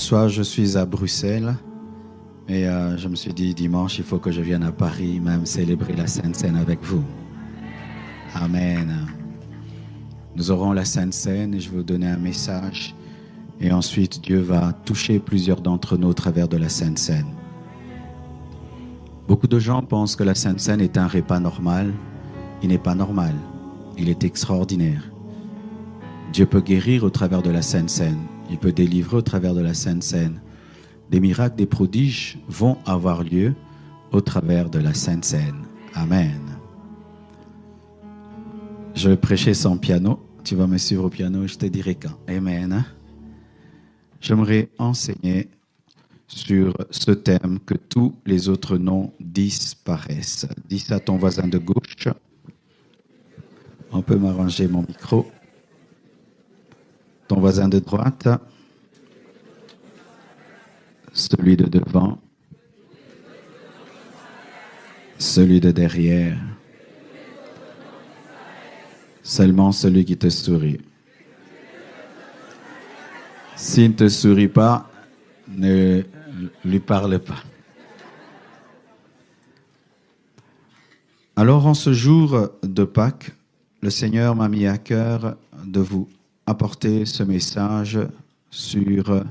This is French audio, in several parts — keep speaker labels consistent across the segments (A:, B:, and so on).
A: François, je suis à Bruxelles et je me suis dit dimanche, il faut que je vienne à Paris même célébrer la Sainte Seine avec vous. Amen. Nous aurons la Sainte Seine et je vais vous donner un message et ensuite Dieu va toucher plusieurs d'entre nous au travers de la Sainte Seine. Beaucoup de gens pensent que la Sainte Seine est un repas normal. Il n'est pas normal, il est extraordinaire. Dieu peut guérir au travers de la Sainte Seine. Il peut délivrer au travers de la Sainte Seine. Des miracles, des prodiges vont avoir lieu au travers de la Sainte Seine. Amen. Je vais prêcher sans piano. Tu vas me suivre au piano, je te dirai quand. Amen. J'aimerais enseigner sur ce thème que tous les autres noms disparaissent. Dis ça à ton voisin de gauche. On peut m'arranger mon micro. Ton voisin de droite, celui de devant, celui de derrière, seulement celui qui te sourit. S'il ne te sourit pas, ne lui parle pas. Alors, en ce jour de Pâques, le Seigneur m'a mis à cœur de vous apporter ce message sur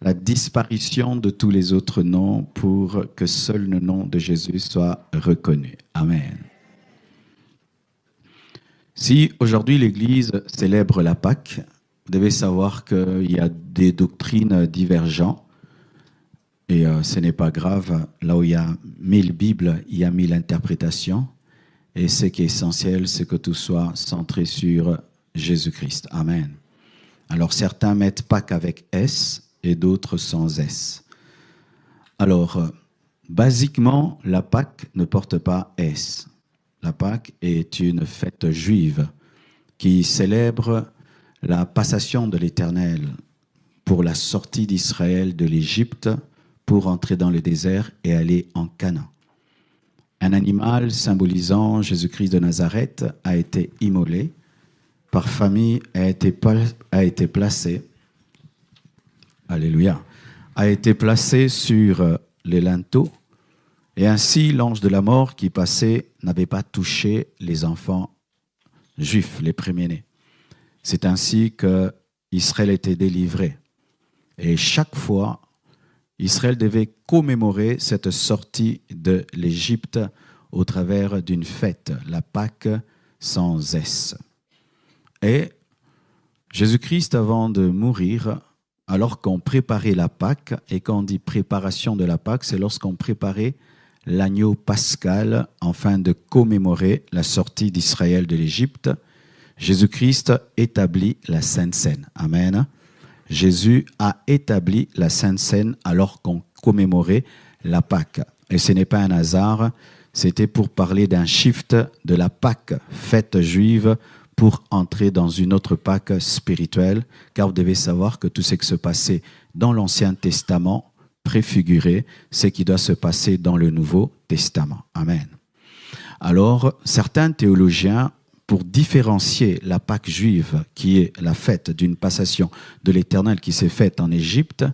A: la disparition de tous les autres noms pour que seul le nom de Jésus soit reconnu. Amen. Si aujourd'hui l'Église célèbre la Pâque, vous devez savoir qu'il y a des doctrines divergentes et ce n'est pas grave. Là où il y a 1000 Bibles, il y a 1000 interprétations et ce qui est essentiel, c'est que tout soit centré sur Jésus-Christ. Amen. Alors, certains mettent Pâques avec S et d'autres sans S. Alors, basiquement, la Pâque ne porte pas S. La Pâque est une fête juive qui célèbre la passation de l'Éternel pour la sortie d'Israël de l'Égypte pour entrer dans le désert et aller en Canaan. Un animal symbolisant Jésus-Christ de Nazareth a été immolé. Par famille a été placé, alléluia, a été placé sur les linteaux, et ainsi l'ange de la mort qui passait n'avait pas touché les enfants juifs, les premiers-nés. C'est ainsi que Israël était délivré. Et chaque fois, Israël devait commémorer cette sortie de l'Égypte au travers d'une fête, la Pâque sans S. Et Jésus-Christ, avant de mourir, alors qu'on préparait la Pâque, et quand on dit préparation de la Pâque, c'est lorsqu'on préparait l'agneau pascal afin de commémorer la sortie d'Israël de l'Égypte, Jésus-Christ établit la Sainte Seine. Amen. Jésus a établi la Sainte Seine alors qu'on commémorait la Pâque. Et ce n'est pas un hasard, c'était pour parler d'un shift de la Pâque, fête juive, pour entrer dans une autre Pâque spirituelle, car vous devez savoir que tout ce qui se passait dans l'Ancien Testament préfigurait ce qui doit se passer dans le Nouveau Testament. Amen. Alors, certains théologiens, pour différencier la Pâque juive, qui est la fête d'une passation de l'Éternel qui s'est faite en Égypte,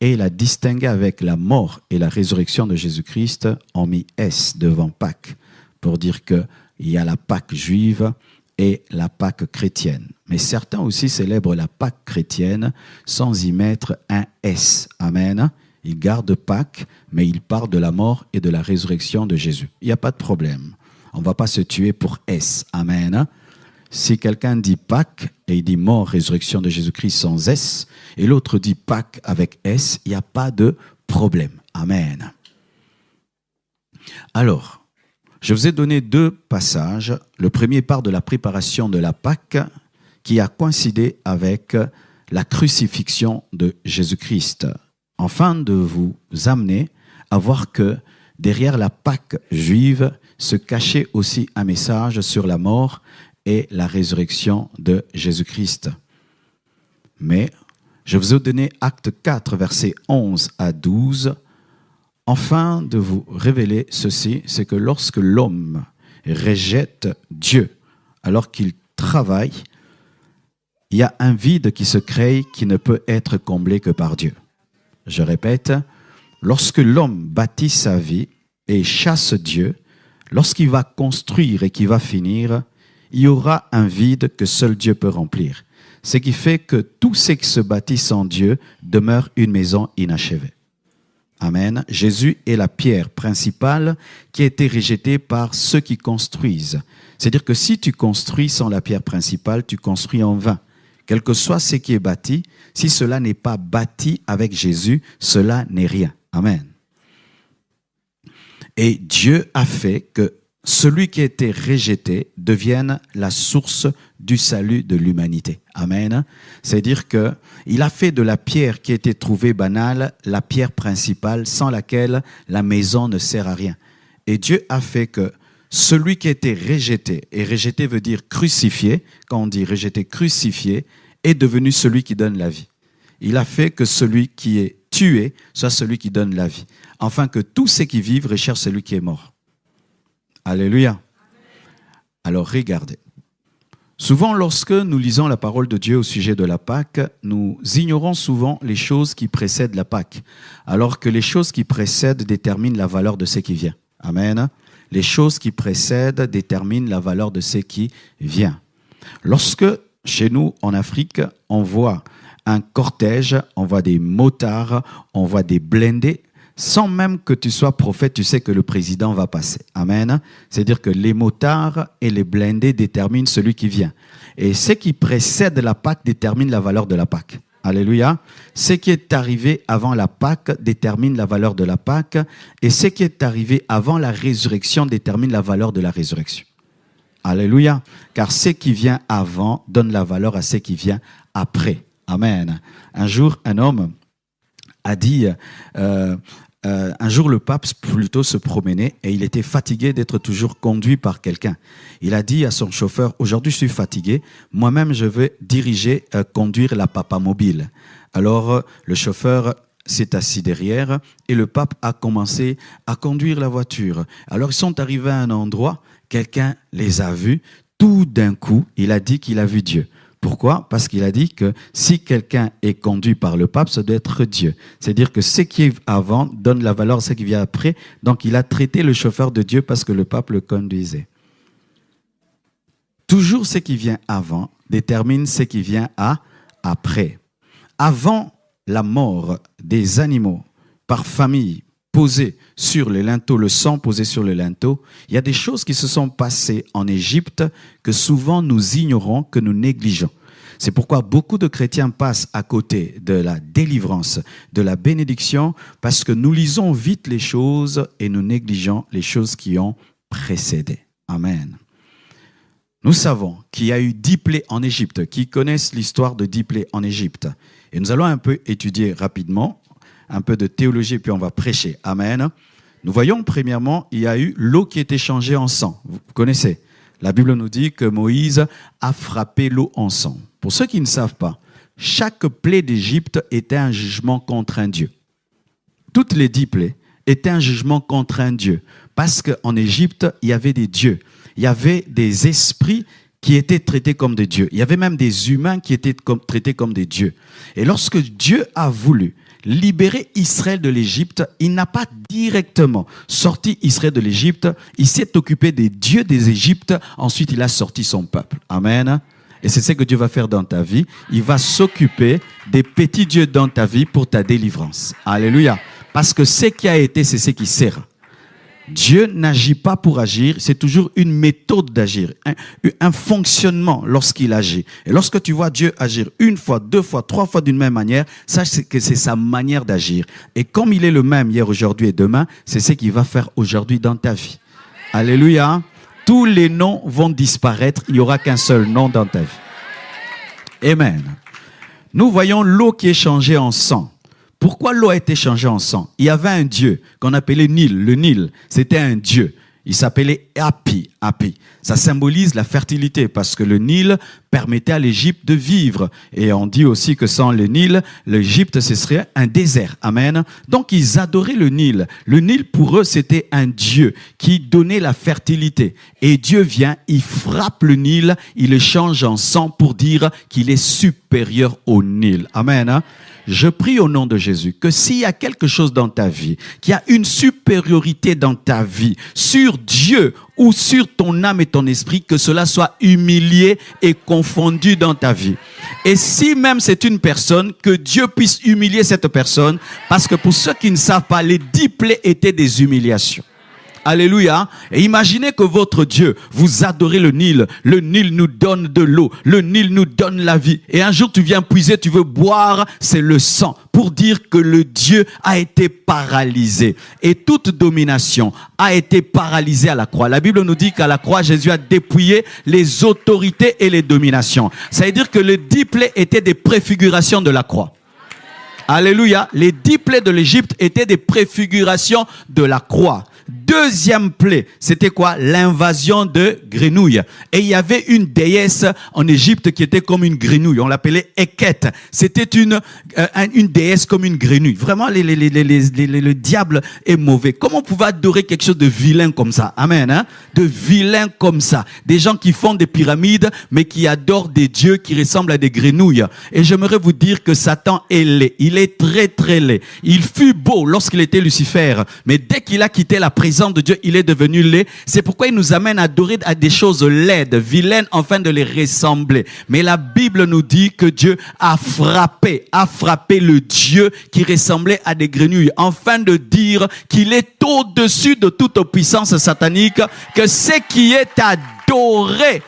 A: et la distinguer avec la mort et la résurrection de Jésus-Christ, ont mis S devant Pâques, pour dire qu'il y a la Pâque juive et la Pâque chrétienne. Mais certains aussi célèbrent la Pâque chrétienne sans y mettre un S. Amen. Ils gardent Pâques, mais ils parlent de la mort et de la résurrection de Jésus. Il n'y a pas de problème. On ne va pas se tuer pour S. Amen. Si quelqu'un dit Pâques et il dit mort, résurrection de Jésus-Christ sans S, et l'autre dit Pâques avec S, il n'y a pas de problème. Amen. Alors, je vous ai donné 2 passages. Le premier part de la préparation de la Pâque qui a coïncidé avec la crucifixion de Jésus-Christ, afin de vous amener à voir que derrière la Pâque juive se cachait aussi un message sur la mort et la résurrection de Jésus-Christ. Mais je vous ai donné Acte 4, versets 11 à 12, afin de vous révéler ceci, c'est que lorsque l'homme rejette Dieu, alors qu'il travaille, il y a un vide qui se crée qui ne peut être comblé que par Dieu. Je répète, lorsque l'homme bâtit sa vie et chasse Dieu, lorsqu'il va construire et qu'il va finir, il y aura un vide que seul Dieu peut remplir. Ce qui fait que tout ce qui se bâtit sans Dieu demeure une maison inachevée. Amen. Jésus est la pierre principale qui a été rejetée par ceux qui construisent. C'est-à-dire que si tu construis sans la pierre principale, tu construis en vain. Quel que soit ce qui est bâti, si cela n'est pas bâti avec Jésus, cela n'est rien. Amen. Et Dieu a fait que celui qui a été rejeté devienne la source du salut de l'humanité. Amen. C'est-à-dire qu'il a fait de la pierre qui était trouvée banale la pierre principale sans laquelle la maison ne sert à rien. Et Dieu a fait que celui qui a été rejeté, et rejeté veut dire crucifié, quand on dit rejeté, crucifié, est devenu celui qui donne la vie. Il a fait que celui qui est tué soit celui qui donne la vie, afin que tous ceux qui vivent recherchent celui qui est mort. Alléluia. Alors regardez. Souvent, lorsque nous lisons la parole de Dieu au sujet de la Pâque, nous ignorons souvent les choses qui précèdent la Pâque, alors que les choses qui précèdent déterminent la valeur de ce qui vient. Amen. Les choses qui précèdent déterminent la valeur de ce qui vient. Lorsque, chez nous, en Afrique, on voit un cortège, on voit des motards, on voit des blindés, sans même que tu sois prophète, tu sais que le président va passer. Amen. C'est-à-dire que les motards et les blindés déterminent celui qui vient. Et ce qui précède la Pâque détermine la valeur de la Pâque. Alléluia. Ce qui est arrivé avant la Pâque détermine la valeur de la Pâque. Et ce qui est arrivé avant la résurrection détermine la valeur de la résurrection. Alléluia. Car ce qui vient avant donne la valeur à ce qui vient après. Amen. Un jour, un homme a dit... un jour, le pape plutôt se promenait et il était fatigué d'être toujours conduit par quelqu'un. Il a dit à son chauffeur, aujourd'hui je suis fatigué, moi-même je vais conduire la papa mobile. Alors le chauffeur s'est assis derrière et le pape a commencé à conduire la voiture. Alors ils sont arrivés à un endroit, quelqu'un les a vus, tout d'un coup il a dit qu'il a vu Dieu. Pourquoi? Parce qu'il a dit que si quelqu'un est conduit par le pape, ça doit être Dieu. C'est-à-dire que ce qui est avant donne la valeur à ce qui vient après. Donc il a traité le chauffeur de Dieu parce que le pape le conduisait. Toujours ce qui vient avant détermine ce qui vient après. Avant la mort des animaux par famille posés sur le linteau, le sang posé sur le linteau, il y a des choses qui se sont passées en Égypte que souvent nous ignorons, que nous négligeons. C'est pourquoi beaucoup de chrétiens passent à côté de la délivrance, de la bénédiction, parce que nous lisons vite les choses et nous négligeons les choses qui ont précédé. Amen. Nous savons qu'il y a eu 10 plaies en Égypte, qui connaissent l'histoire de 10 plaies en Égypte. Et nous allons un peu étudier rapidement, un peu de théologie, puis on va prêcher. Amen. Nous voyons, premièrement, il y a eu l'eau qui était changée en sang. Vous connaissez. La Bible nous dit que Moïse a frappé l'eau en sang. Pour ceux qui ne savent pas, chaque plaie d'Égypte était un jugement contre un Dieu. Toutes les 10 plaies étaient un jugement contre un Dieu. Parce qu'en Égypte, il y avait des dieux. Il y avait des esprits qui étaient traités comme des dieux. Il y avait même des humains qui étaient traités comme des dieux. Et lorsque Dieu a voulu libérer Israël de l'Égypte, il n'a pas directement sorti Israël de l'Égypte, il s'est occupé des dieux des Égyptes, ensuite il a sorti son peuple. Amen. Et c'est ce que Dieu va faire dans ta vie. Il va s'occuper des petits dieux dans ta vie pour ta délivrance. Alléluia. Parce que ce qui a été, c'est ce qui sera. Dieu n'agit pas pour agir, c'est toujours une méthode d'agir, un fonctionnement lorsqu'il agit. Et lorsque tu vois Dieu agir une fois, 2 fois, 3 fois d'une même manière, sache que c'est sa manière d'agir. Et comme il est le même hier, aujourd'hui et demain, c'est ce qu'il va faire aujourd'hui dans ta vie. Alléluia. Tous les noms vont disparaître, il n'y aura qu'un seul nom dans ta vie. Amen. Nous voyons l'eau qui est changée en sang. Pourquoi l'eau a été changée en sang? Il y avait un dieu qu'on appelait Nil. Le Nil, c'était un dieu. Il s'appelait Hapi. Ça symbolise la fertilité parce que le Nil permettait à l'Égypte de vivre. Et on dit aussi que sans le Nil, l'Égypte, ce serait un désert. Amen. Donc, ils adoraient le Nil. Le Nil, pour eux, c'était un dieu qui donnait la fertilité. Et Dieu vient, il frappe le Nil, il le change en sang pour dire qu'il est supérieur au Nil. Amen. Je prie au nom de Jésus que s'il y a quelque chose dans ta vie, qu'il y a une supériorité dans ta vie sur Dieu ou sur ton âme et ton esprit, que cela soit humilié et confondu dans ta vie. Et si même c'est une personne, que Dieu puisse humilier cette personne, parce que pour ceux qui ne savent pas, les 10 plaies étaient des humiliations. Alléluia. Et imaginez que votre Dieu, vous adorez le Nil nous donne de l'eau, le Nil nous donne la vie. Et un jour tu viens puiser, tu veux boire, c'est le sang. Pour dire que le Dieu a été paralysé. Et toute domination a été paralysée à la croix. La Bible nous dit qu'à la croix, Jésus a dépouillé les autorités et les dominations. Ça veut dire que les 10 plaies étaient des préfigurations de la croix. Alléluia. Les 10 plaies de l'Égypte étaient des préfigurations de la croix. Deuxième plaie, c'était quoi? L'invasion de grenouilles. Et il y avait une déesse en Égypte qui était comme une grenouille. On l'appelait Eket. C'était une déesse comme une grenouille. Vraiment, le diable est mauvais. Comment on pouvait adorer quelque chose de vilain comme ça? Amen. Hein? De vilain comme ça. Des gens qui font des pyramides, mais qui adorent des dieux qui ressemblent à des grenouilles. Et j'aimerais vous dire que Satan est laid. Il est très, très laid. Il fut beau lorsqu'il était Lucifer. Mais dès qu'il a quitté la présence de Dieu, il est devenu laid. C'est pourquoi il nous amène à adorer à des choses laides, vilaines, afin de les ressembler. Mais la Bible nous dit que Dieu a frappé le Dieu qui ressemblait à des grenouilles, afin de dire qu'il est au-dessus de toute puissance satanique, que ce qui est adoré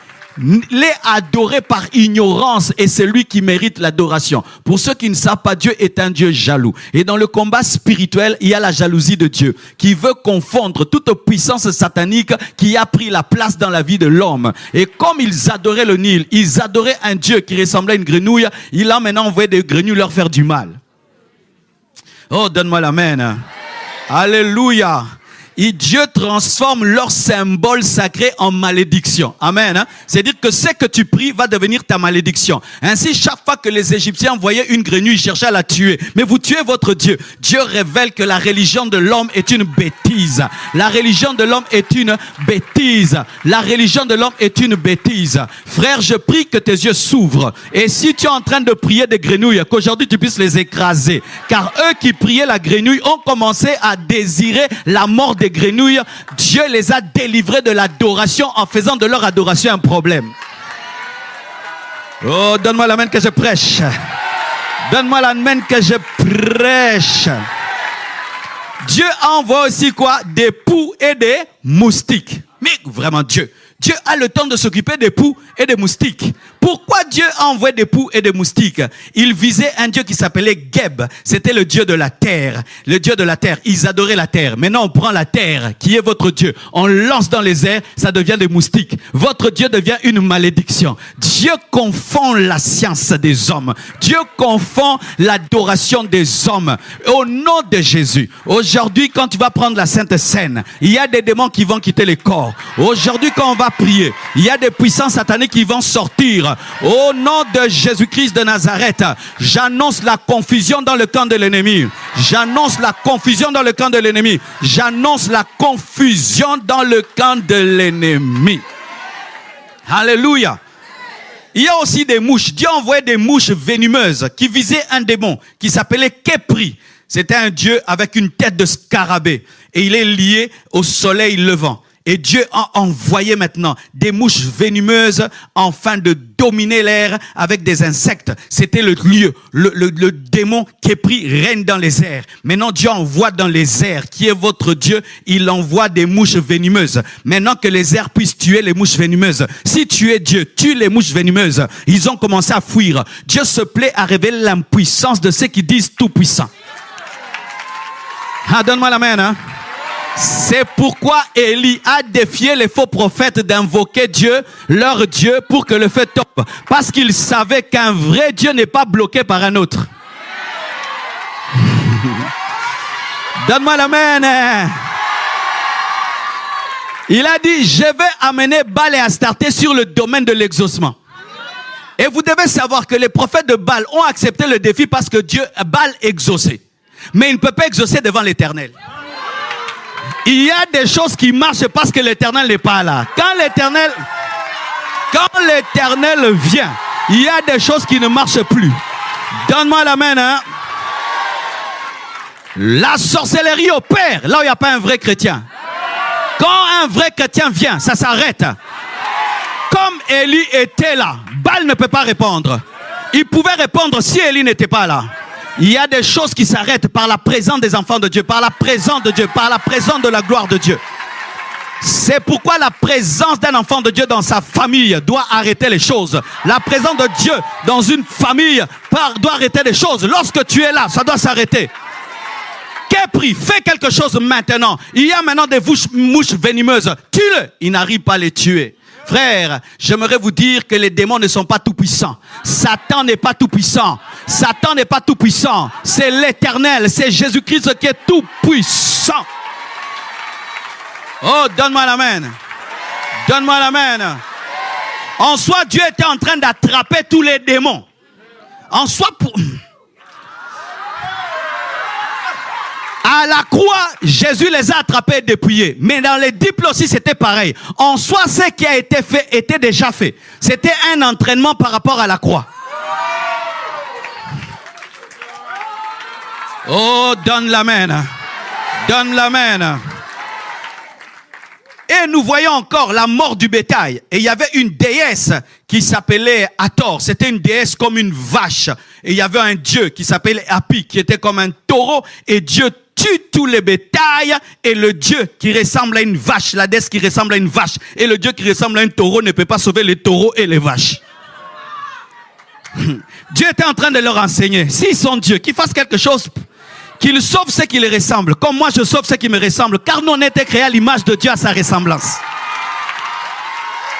A: l'est adoré par ignorance, et c'est lui qui mérite l'adoration. Pour ceux qui ne savent pas, Dieu est un Dieu jaloux. Et dans le combat spirituel, il y a la jalousie de Dieu qui veut confondre toute puissance satanique qui a pris la place dans la vie de l'homme. Et comme ils adoraient le Nil, ils adoraient un Dieu qui ressemblait à une grenouille, il a maintenant envoyé des grenouilles leur faire du mal. Oh, donne-moi l'amen. Alléluia. Et Dieu transforme leur symbole sacré en malédiction. Amen. Hein? C'est-à-dire que ce que tu pries va devenir ta malédiction. Ainsi, chaque fois que les Égyptiens voyaient une grenouille, ils cherchaient à la tuer. Mais vous tuez votre Dieu. Dieu révèle que la religion de l'homme est une bêtise. La religion de l'homme est une bêtise. La religion de l'homme est une bêtise. Frère, je prie que tes yeux s'ouvrent. Et si tu es en train de prier des grenouilles, qu'aujourd'hui tu puisses les écraser. Car eux qui priaient la grenouille ont commencé à désirer la mort des grenouilles. Dieu les a délivrés de l'adoration en faisant de leur adoration un problème. Oh, donne-moi l'amen que je prêche. Donne-moi l'amen que je prêche. Dieu envoie aussi quoi? Des poux et des moustiques. Mais vraiment Dieu a le temps de s'occuper des poux et des moustiques. Pourquoi Dieu a envoyé des poux et des moustiques? Il visait un Dieu qui s'appelait Geb. C'était le Dieu de la terre. Le Dieu de la terre. Ils adoraient la terre. Maintenant, on prend la terre, qui est votre Dieu. On lance dans les airs, ça devient des moustiques. Votre Dieu devient une malédiction. Dieu confond la science des hommes. Dieu confond l'adoration des hommes. Au nom de Jésus. Aujourd'hui, quand tu vas prendre la Sainte Seine, il y a des démons qui vont quitter les corps. Aujourd'hui, quand on va prier, il y a des puissances sataniques qui vont sortir. Au nom de Jésus-Christ de Nazareth, j'annonce la confusion dans le camp de l'ennemi. J'annonce la confusion dans le camp de l'ennemi. J'annonce la confusion dans le camp de l'ennemi. Alléluia. Il y a aussi des mouches. Dieu envoyait des mouches venimeuses qui visaient un démon qui s'appelait Képri. C'était un dieu avec une tête de scarabée. Et il est lié au soleil levant. Et Dieu a envoyé maintenant des mouches venimeuses afin de dominer l'air avec des insectes. C'était le lieu. Le démon Képri règne dans les airs. Maintenant, Dieu envoie dans les airs, qui est votre Dieu, il envoie des mouches venimeuses. Maintenant que les airs puissent tuer les mouches venimeuses. Si tu es Dieu, tue les mouches venimeuses. Ils ont commencé à fuir. Dieu se plaît à révéler l'impuissance de ceux qui disent tout puissant. Ah, donne-moi la main, hein. C'est pourquoi Élie a défié les faux prophètes d'invoquer Dieu, leur Dieu, pour que le feu tombe. Parce qu'il savait qu'un vrai Dieu n'est pas bloqué par un autre. Donne-moi l'amen. Il a dit, je vais amener Baal et Astarté sur le domaine de l'exaucement. Et vous devez savoir que les prophètes de Baal ont accepté le défi parce que Baal exauçait. Mais il ne peut pas exaucer devant l'Éternel. Il y a des choses qui marchent parce que l'Éternel n'est pas là. Quand l'Éternel vient, il y a des choses qui ne marchent plus. Donne-moi la main, hein. La sorcellerie opère là où il n'y a pas un vrai chrétien. Quand un vrai chrétien vient, ça s'arrête. Comme Élie était là, Baal ne peut pas répondre. Il pouvait répondre si Élie n'était pas là. Il y a des choses qui s'arrêtent par la présence des enfants de Dieu, par la présence de Dieu, par la présence de la gloire de Dieu. C'est pourquoi la présence d'un enfant de Dieu dans sa famille doit arrêter les choses. La présence de Dieu dans une famille doit arrêter les choses. Lorsque tu es là, ça doit s'arrêter. Qu'est pris? Fais quelque chose maintenant. Il y a maintenant des mouches venimeuses. Tue-le. Il n'arrive pas à les tuer. Frère, j'aimerais vous dire que les démons ne sont pas tout puissants. Satan n'est pas tout puissant. Satan n'est pas tout puissant. C'est l'Éternel. C'est Jésus-Christ qui est tout puissant. Oh, donne-moi la main. Donne-moi la main. En soi, Dieu était en train d'attraper tous les démons. En soi, à la croix, Jésus les a attrapés et dépouillés. Mais dans les disciples aussi, c'était pareil. En soi, ce qui a été fait était déjà fait. C'était un entraînement par rapport à la croix. Oh, donne la main. Donne la main. Et nous voyons encore la mort du bétail. Et il y avait une déesse qui s'appelait Hathor. C'était une déesse comme une vache. Et il y avait un dieu qui s'appelait Hapi, qui était comme un taureau. Et Dieu tue tous les bétails. Et le dieu qui ressemble à une vache, la déesse qui ressemble à une vache, et le dieu qui ressemble à un taureau ne peut pas sauver les taureaux et les vaches. Dieu était en train de leur enseigner. S'ils sont Dieu, qu'ils fassent quelque chose, qu'ils sauvent ce qui les ressemble. Comme moi, je sauve ce qui me ressemble. Car nous, on a été créés à l'image de Dieu, à sa ressemblance.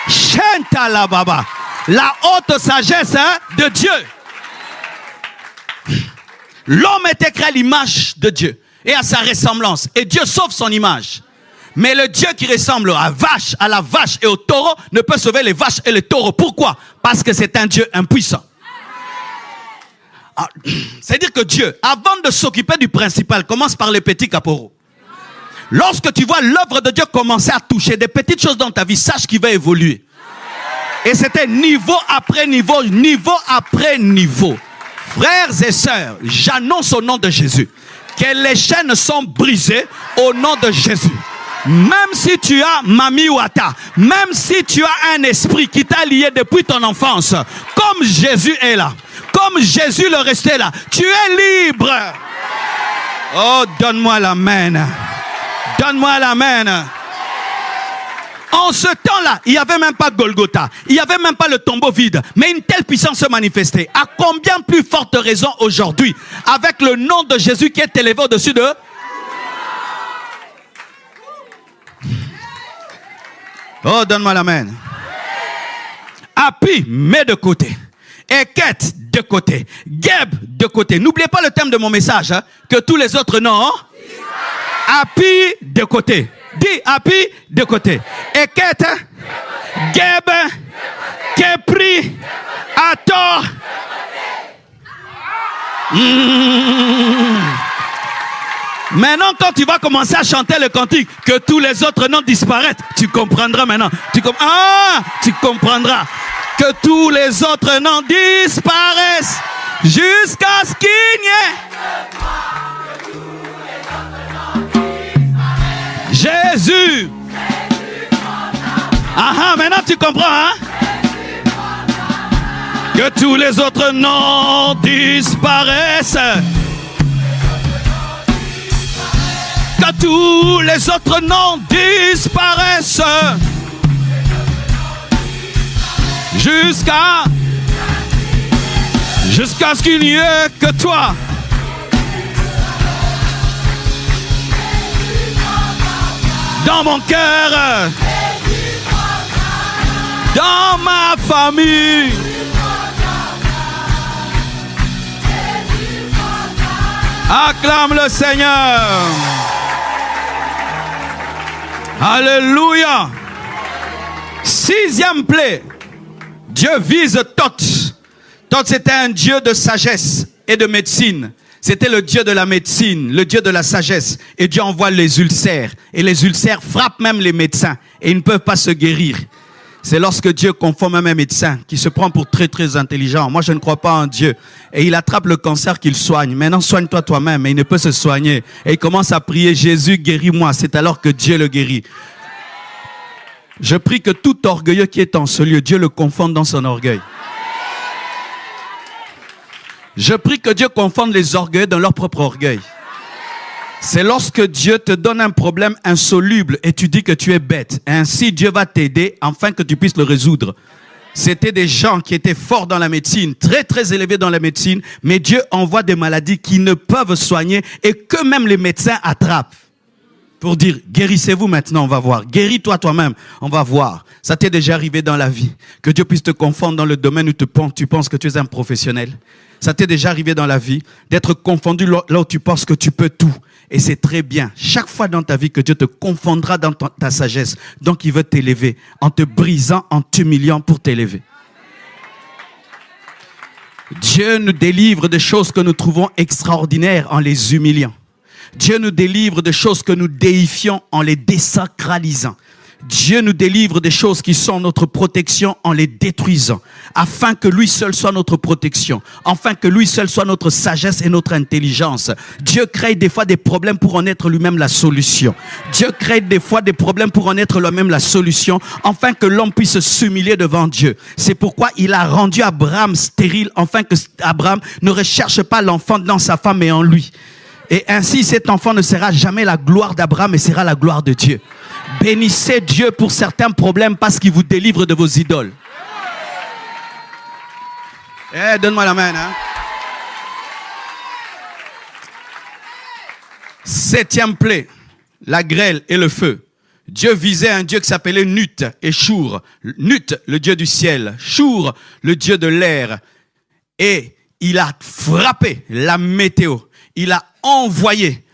A: Chanta baba. La haute sagesse de Dieu. L'homme était créé à l'image de Dieu et à sa ressemblance. Et Dieu sauve son image. Mais le Dieu qui ressemble à la vache et au taureau ne peut sauver les vaches et les taureaux. Pourquoi? Parce que c'est un Dieu impuissant. C'est-à-dire que Dieu, avant de s'occuper du principal, commence par les petits caporaux. Lorsque tu vois l'œuvre de Dieu commencer à toucher des petites choses dans ta vie, sache qu'il va évoluer. Et c'était niveau après niveau, niveau après niveau. Frères et sœurs, j'annonce au nom de Jésus que les chaînes sont brisées au nom de Jésus. Même si tu as Mami Wata, même si tu as un esprit qui t'a lié depuis ton enfance, comme Jésus est là, comme Jésus le restait là, tu es libre. Oh, donne-moi la main. Donne-moi la main. En ce temps-là, il n'y avait même pas Golgotha. Il n'y avait même pas le tombeau vide. Mais une telle puissance se manifestait. À combien plus forte raison aujourd'hui, avec le nom de Jésus qui est élevé au-dessus de... Oh, donne-moi la main. Hapi, mets de côté. Eket, de côté. Geb, de côté. N'oubliez pas le thème de mon message, hein, que tous les autres noms. Hapi, de côté. Dis Hapi, de côté. Eket, Geb, Kepri, Hathor. Maintenant, quand tu vas commencer à chanter le cantique, que tous les autres noms disparaissent, tu comprendras maintenant. Tu comprendras que tous les autres noms disparaissent jusqu'à ce qu'il n'y ait Jésus. Ah, maintenant tu comprends, hein? Que tous les autres noms disparaissent. Que tous les autres noms disparaissent. Jusqu'à ce qu'il n'y ait que toi. Dans mon cœur. Dans ma famille. Acclame le Seigneur. Alléluia. 6e plaie. Dieu vise Thoth. Thoth, c'était un dieu de sagesse et de médecine. C'était le dieu de la médecine, le dieu de la sagesse. Et Dieu envoie les ulcères. Et les ulcères frappent même les médecins. Et ils ne peuvent pas se guérir. C'est lorsque Dieu confond même un médecin qui se prend pour très très intelligent. Moi, je ne crois pas en Dieu. Et il attrape le cancer qu'il soigne. Maintenant, soigne-toi toi-même. Et il ne peut se soigner. Et il commence à prier, Jésus, guéris-moi. C'est alors que Dieu le guérit. Je prie que tout orgueilleux qui est en ce lieu, Dieu le confonde dans son orgueil. Je prie que Dieu confonde les orgueilleux dans leur propre orgueil. C'est lorsque Dieu te donne un problème insoluble et tu dis que tu es bête. Ainsi, Dieu va t'aider afin que tu puisses le résoudre. C'était des gens qui étaient forts dans la médecine, très très élevés dans la médecine, mais Dieu envoie des maladies qui ne peuvent soigner et que même les médecins attrapent. Pour dire, guérissez-vous maintenant, on va voir. Guéris-toi toi-même, on va voir. Ça t'est déjà arrivé dans la vie. Que Dieu puisse te confondre dans le domaine où tu penses que tu es un professionnel. Ça t'est déjà arrivé dans la vie d'être confondu là où tu penses que tu peux tout. Et c'est très bien. Chaque fois dans ta vie que Dieu te confondra dans ta sagesse. Donc il veut t'élever en te brisant, en t'humiliant pour t'élever. Dieu nous délivre de choses que nous trouvons extraordinaires en les humiliant. Dieu nous délivre de choses que nous déifions en les désacralisant. Dieu nous délivre des choses qui sont notre protection en les détruisant, afin que lui seul soit notre protection, afin que lui seul soit notre sagesse et notre intelligence. Dieu crée des fois des problèmes pour en être lui-même la solution. Dieu crée des fois des problèmes pour en être lui-même la solution, afin que l'homme puisse s'humilier devant Dieu. C'est pourquoi il a rendu Abraham stérile, afin que Abraham ne recherche pas l'enfant dans sa femme mais en lui. Et ainsi, cet enfant ne sera jamais la gloire d'Abraham, mais sera la gloire de Dieu. Bénissez Dieu pour certains problèmes parce qu'il vous délivre de vos idoles. Donne-moi la main. 7e plaie, la grêle et le feu. Dieu visait un dieu qui s'appelait Nut et Shur. Nut, le dieu du ciel. Shur, le dieu de l'air. Et il a frappé la météo. Il a envoyé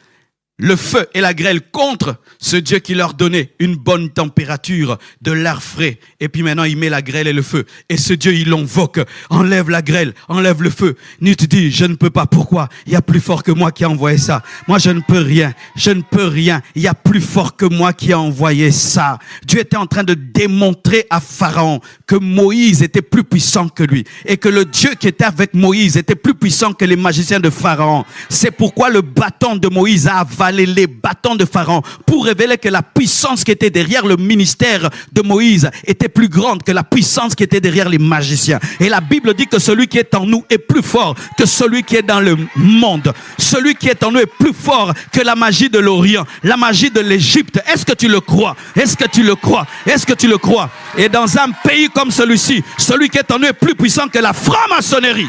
A: le feu et la grêle contre ce Dieu qui leur donnait une bonne température, de l'air frais. Et puis maintenant, il met la grêle et le feu. Et ce Dieu, il l'invoque. Enlève la grêle, enlève le feu. Nut dit, je ne peux pas. Pourquoi? Il y a plus fort que moi qui a envoyé ça. Moi, je ne peux rien. Je ne peux rien. Il y a plus fort que moi qui a envoyé ça. Dieu était en train de démontrer à Pharaon que Moïse était plus puissant que lui. Et que le Dieu qui était avec Moïse était plus puissant que les magiciens de Pharaon. C'est pourquoi le bâton de Moïse a avalé les bâtons de Pharaon pour révéler que la puissance qui était derrière le ministère de Moïse était plus grande que la puissance qui était derrière les magiciens. Et la Bible dit que celui qui est en nous est plus fort que celui qui est dans le monde. Celui qui est en nous est plus fort que la magie de l'Orient, la magie de l'Égypte. Est-ce que tu le crois? Est-ce que tu le crois? Est-ce que tu le crois? Et dans un pays comme celui-ci, celui qui est en nous est plus puissant que la franc-maçonnerie.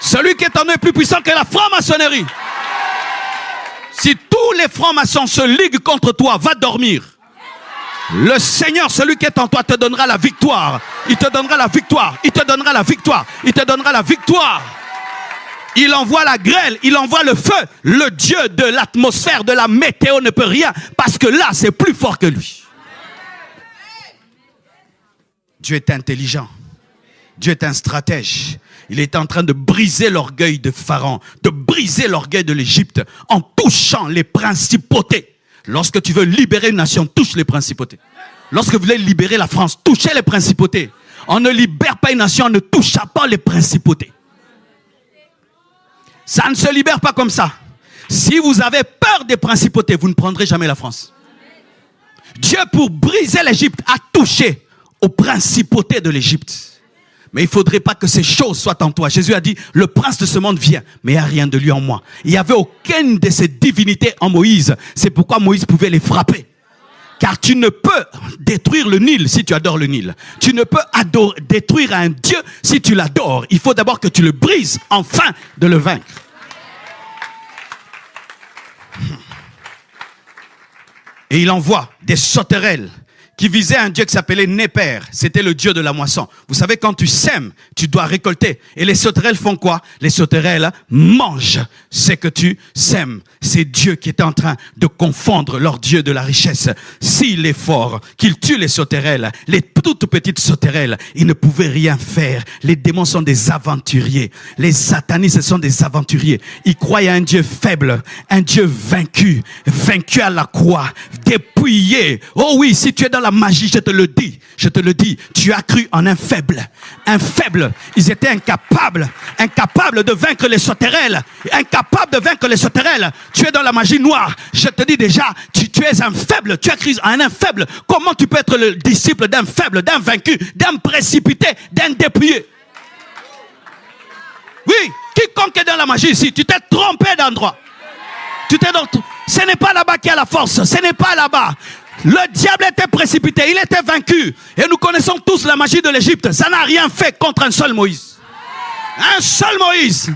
A: Celui qui est en nous est plus puissant que la franc-maçonnerie. Si tous les francs-maçons se liguent contre toi, va dormir. Le Seigneur, celui qui est en toi, te donnera la victoire. Il te donnera la victoire. Il te donnera la victoire. Il te donnera la victoire. Il envoie la grêle, il envoie le feu. Le Dieu de l'atmosphère, de la météo ne peut rien parce que là, c'est plus fort que lui. Dieu est intelligent. Dieu est un stratège. Il est en train de briser l'orgueil de Pharaon, de briser l'orgueil de l'Égypte en touchant les principautés. Lorsque tu veux libérer une nation, touche les principautés. Lorsque vous voulez libérer la France, touchez les principautés. On ne libère pas une nation en ne touchant pas les principautés. Ça ne se libère pas comme ça. Si vous avez peur des principautés, vous ne prendrez jamais la France. Dieu, pour briser l'Égypte, a touché aux principautés de l'Égypte. Mais il ne faudrait pas que ces choses soient en toi. Jésus a dit, le prince de ce monde vient, mais il n'y a rien de lui en moi. Il n'y avait aucune de ces divinités en Moïse. C'est pourquoi Moïse pouvait les frapper. Car tu ne peux détruire le Nil si tu adores le Nil. Tu ne peux détruire un Dieu si tu l'adores. Il faut d'abord que tu le brises, afin de le vaincre. Et il envoie des sauterelles qui visait un dieu qui s'appelait Néper. C'était le dieu de la moisson. Vous savez, quand tu sèmes, tu dois récolter. Et les sauterelles font quoi? Les sauterelles mangent ce que tu sèmes. C'est Dieu qui est en train de confondre leur dieu de la richesse. S'il est fort, qu'il tue les sauterelles, les toutes petites sauterelles, ils ne pouvaient rien faire. Les démons sont des aventuriers. Les satanistes sont des aventuriers. Ils croient à un Dieu faible, un Dieu vaincu à la croix, dépouillé. Oh oui, si tu es dans la magie, je te le dis, tu as cru en un faible. Un faible. Ils étaient incapables de vaincre les sauterelles. Incapables de vaincre les sauterelles. Tu es dans la magie noire. Je te dis déjà, tu es un faible. Tu as cru en un faible. Comment tu peux être le disciple d'un faible, d'un vaincu, d'un précipité, d'un dépouillé? Oui, quiconque est dans la magie ici, tu t'es trompé d'endroit. Ce n'est pas là-bas qu'il y a la force. Ce n'est pas là-bas. Le diable était précipité. Il était vaincu. Et nous connaissons tous la magie de l'Égypte. Ça n'a rien fait contre un seul Moïse. Un seul Moïse.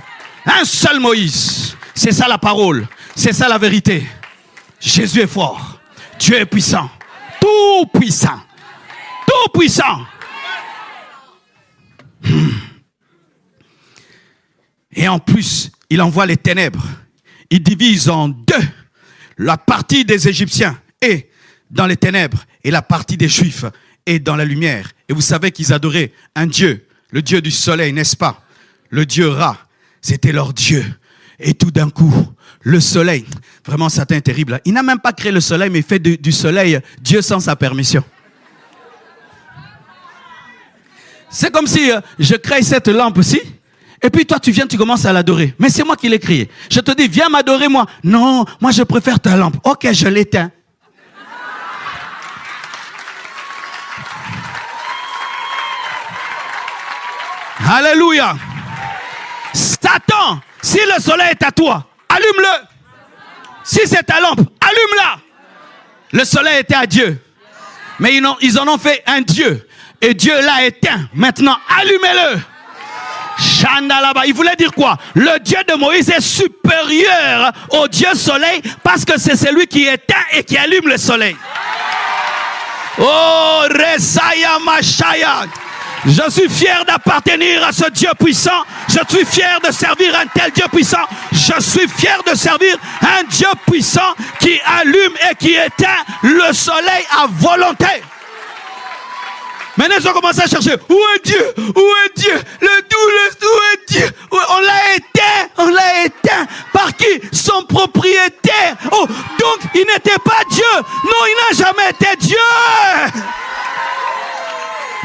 A: Un seul Moïse. C'est ça la parole. C'est ça la vérité. Jésus est fort. Dieu est puissant. Tout puissant. Tout puissant. Et en plus, il envoie les ténèbres. Il divise en deux la partie des Égyptiens est dans les ténèbres et la partie des Juifs est dans la lumière. Et vous savez qu'ils adoraient un Dieu, le Dieu du soleil, n'est-ce pas? Le Dieu Ra, c'était leur Dieu. Et tout d'un coup, le soleil, vraiment Satan est terrible. Il n'a même pas créé le soleil, mais il fait du soleil Dieu sans sa permission. C'est comme si je crée cette lampe-ci. Et puis toi, tu viens, tu commences à l'adorer. Mais c'est moi qui l'ai créé. Je te dis, viens m'adorer moi. Non, moi je préfère ta lampe. Ok, je l'éteins. Alléluia. Satan, si le soleil est à toi, allume-le. Si c'est ta lampe, allume-la. Le soleil était à Dieu. Mais ils en ont fait un Dieu. Et Dieu l'a éteint. Maintenant, allumez-le. Chandalaba. Il voulait dire quoi? Le Dieu de Moïse est supérieur au Dieu soleil parce que c'est celui qui éteint et qui allume le soleil. Oh, Resaya Machaya. Je suis fier d'appartenir à ce Dieu puissant. Je suis fier de servir un tel Dieu puissant. Je suis fier de servir un Dieu puissant qui allume et qui éteint le soleil à volonté. Maintenant, ils ont commencé à chercher. Où est Dieu? Où est Dieu? Où est Dieu? On l'a éteint. Par qui? Son propriétaire. Oh, donc il n'était pas Dieu. Non, il n'a jamais été Dieu.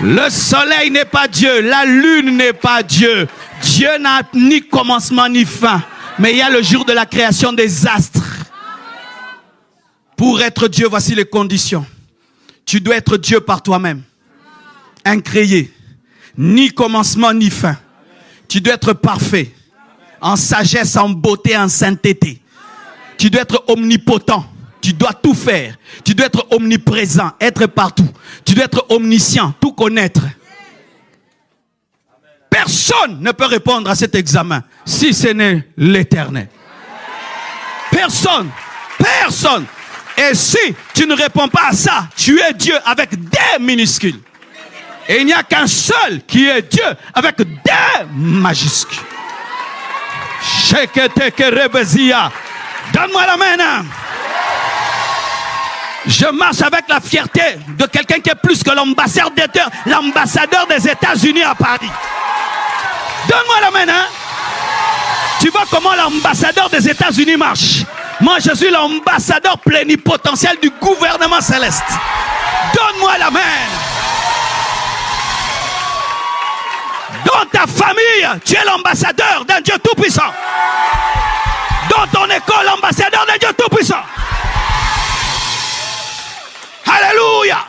A: Le soleil n'est pas Dieu. La lune n'est pas Dieu. Dieu n'a ni commencement ni fin. Mais il y a le jour de la création des astres. Pour être Dieu, voici les conditions. Tu dois être Dieu par toi-même. Incréé, ni commencement ni fin. Tu dois être parfait, en sagesse, en beauté, en sainteté. Tu dois être omnipotent. Tu dois tout faire. Tu dois être omniprésent, être partout. Tu dois être omniscient, tout connaître. Personne ne peut répondre à cet examen si ce n'est l'Éternel. Personne. Et si tu ne réponds pas à ça, tu es Dieu avec des minuscules. Et il n'y a qu'un seul qui est Dieu avec des majuscules. Donne-moi la main. Je marche avec la fierté de quelqu'un qui est plus que l'ambassadeur des États-Unis à Paris. Donne-moi la main. Tu vois comment l'ambassadeur des États-Unis marche? Moi, je suis l'ambassadeur plénipotentiel du gouvernement céleste. Donne-moi la main. Dans ta famille, tu es l'ambassadeur d'un Dieu tout-puissant. Dans ton école, l'ambassadeur d'un Dieu tout-puissant. Alléluia.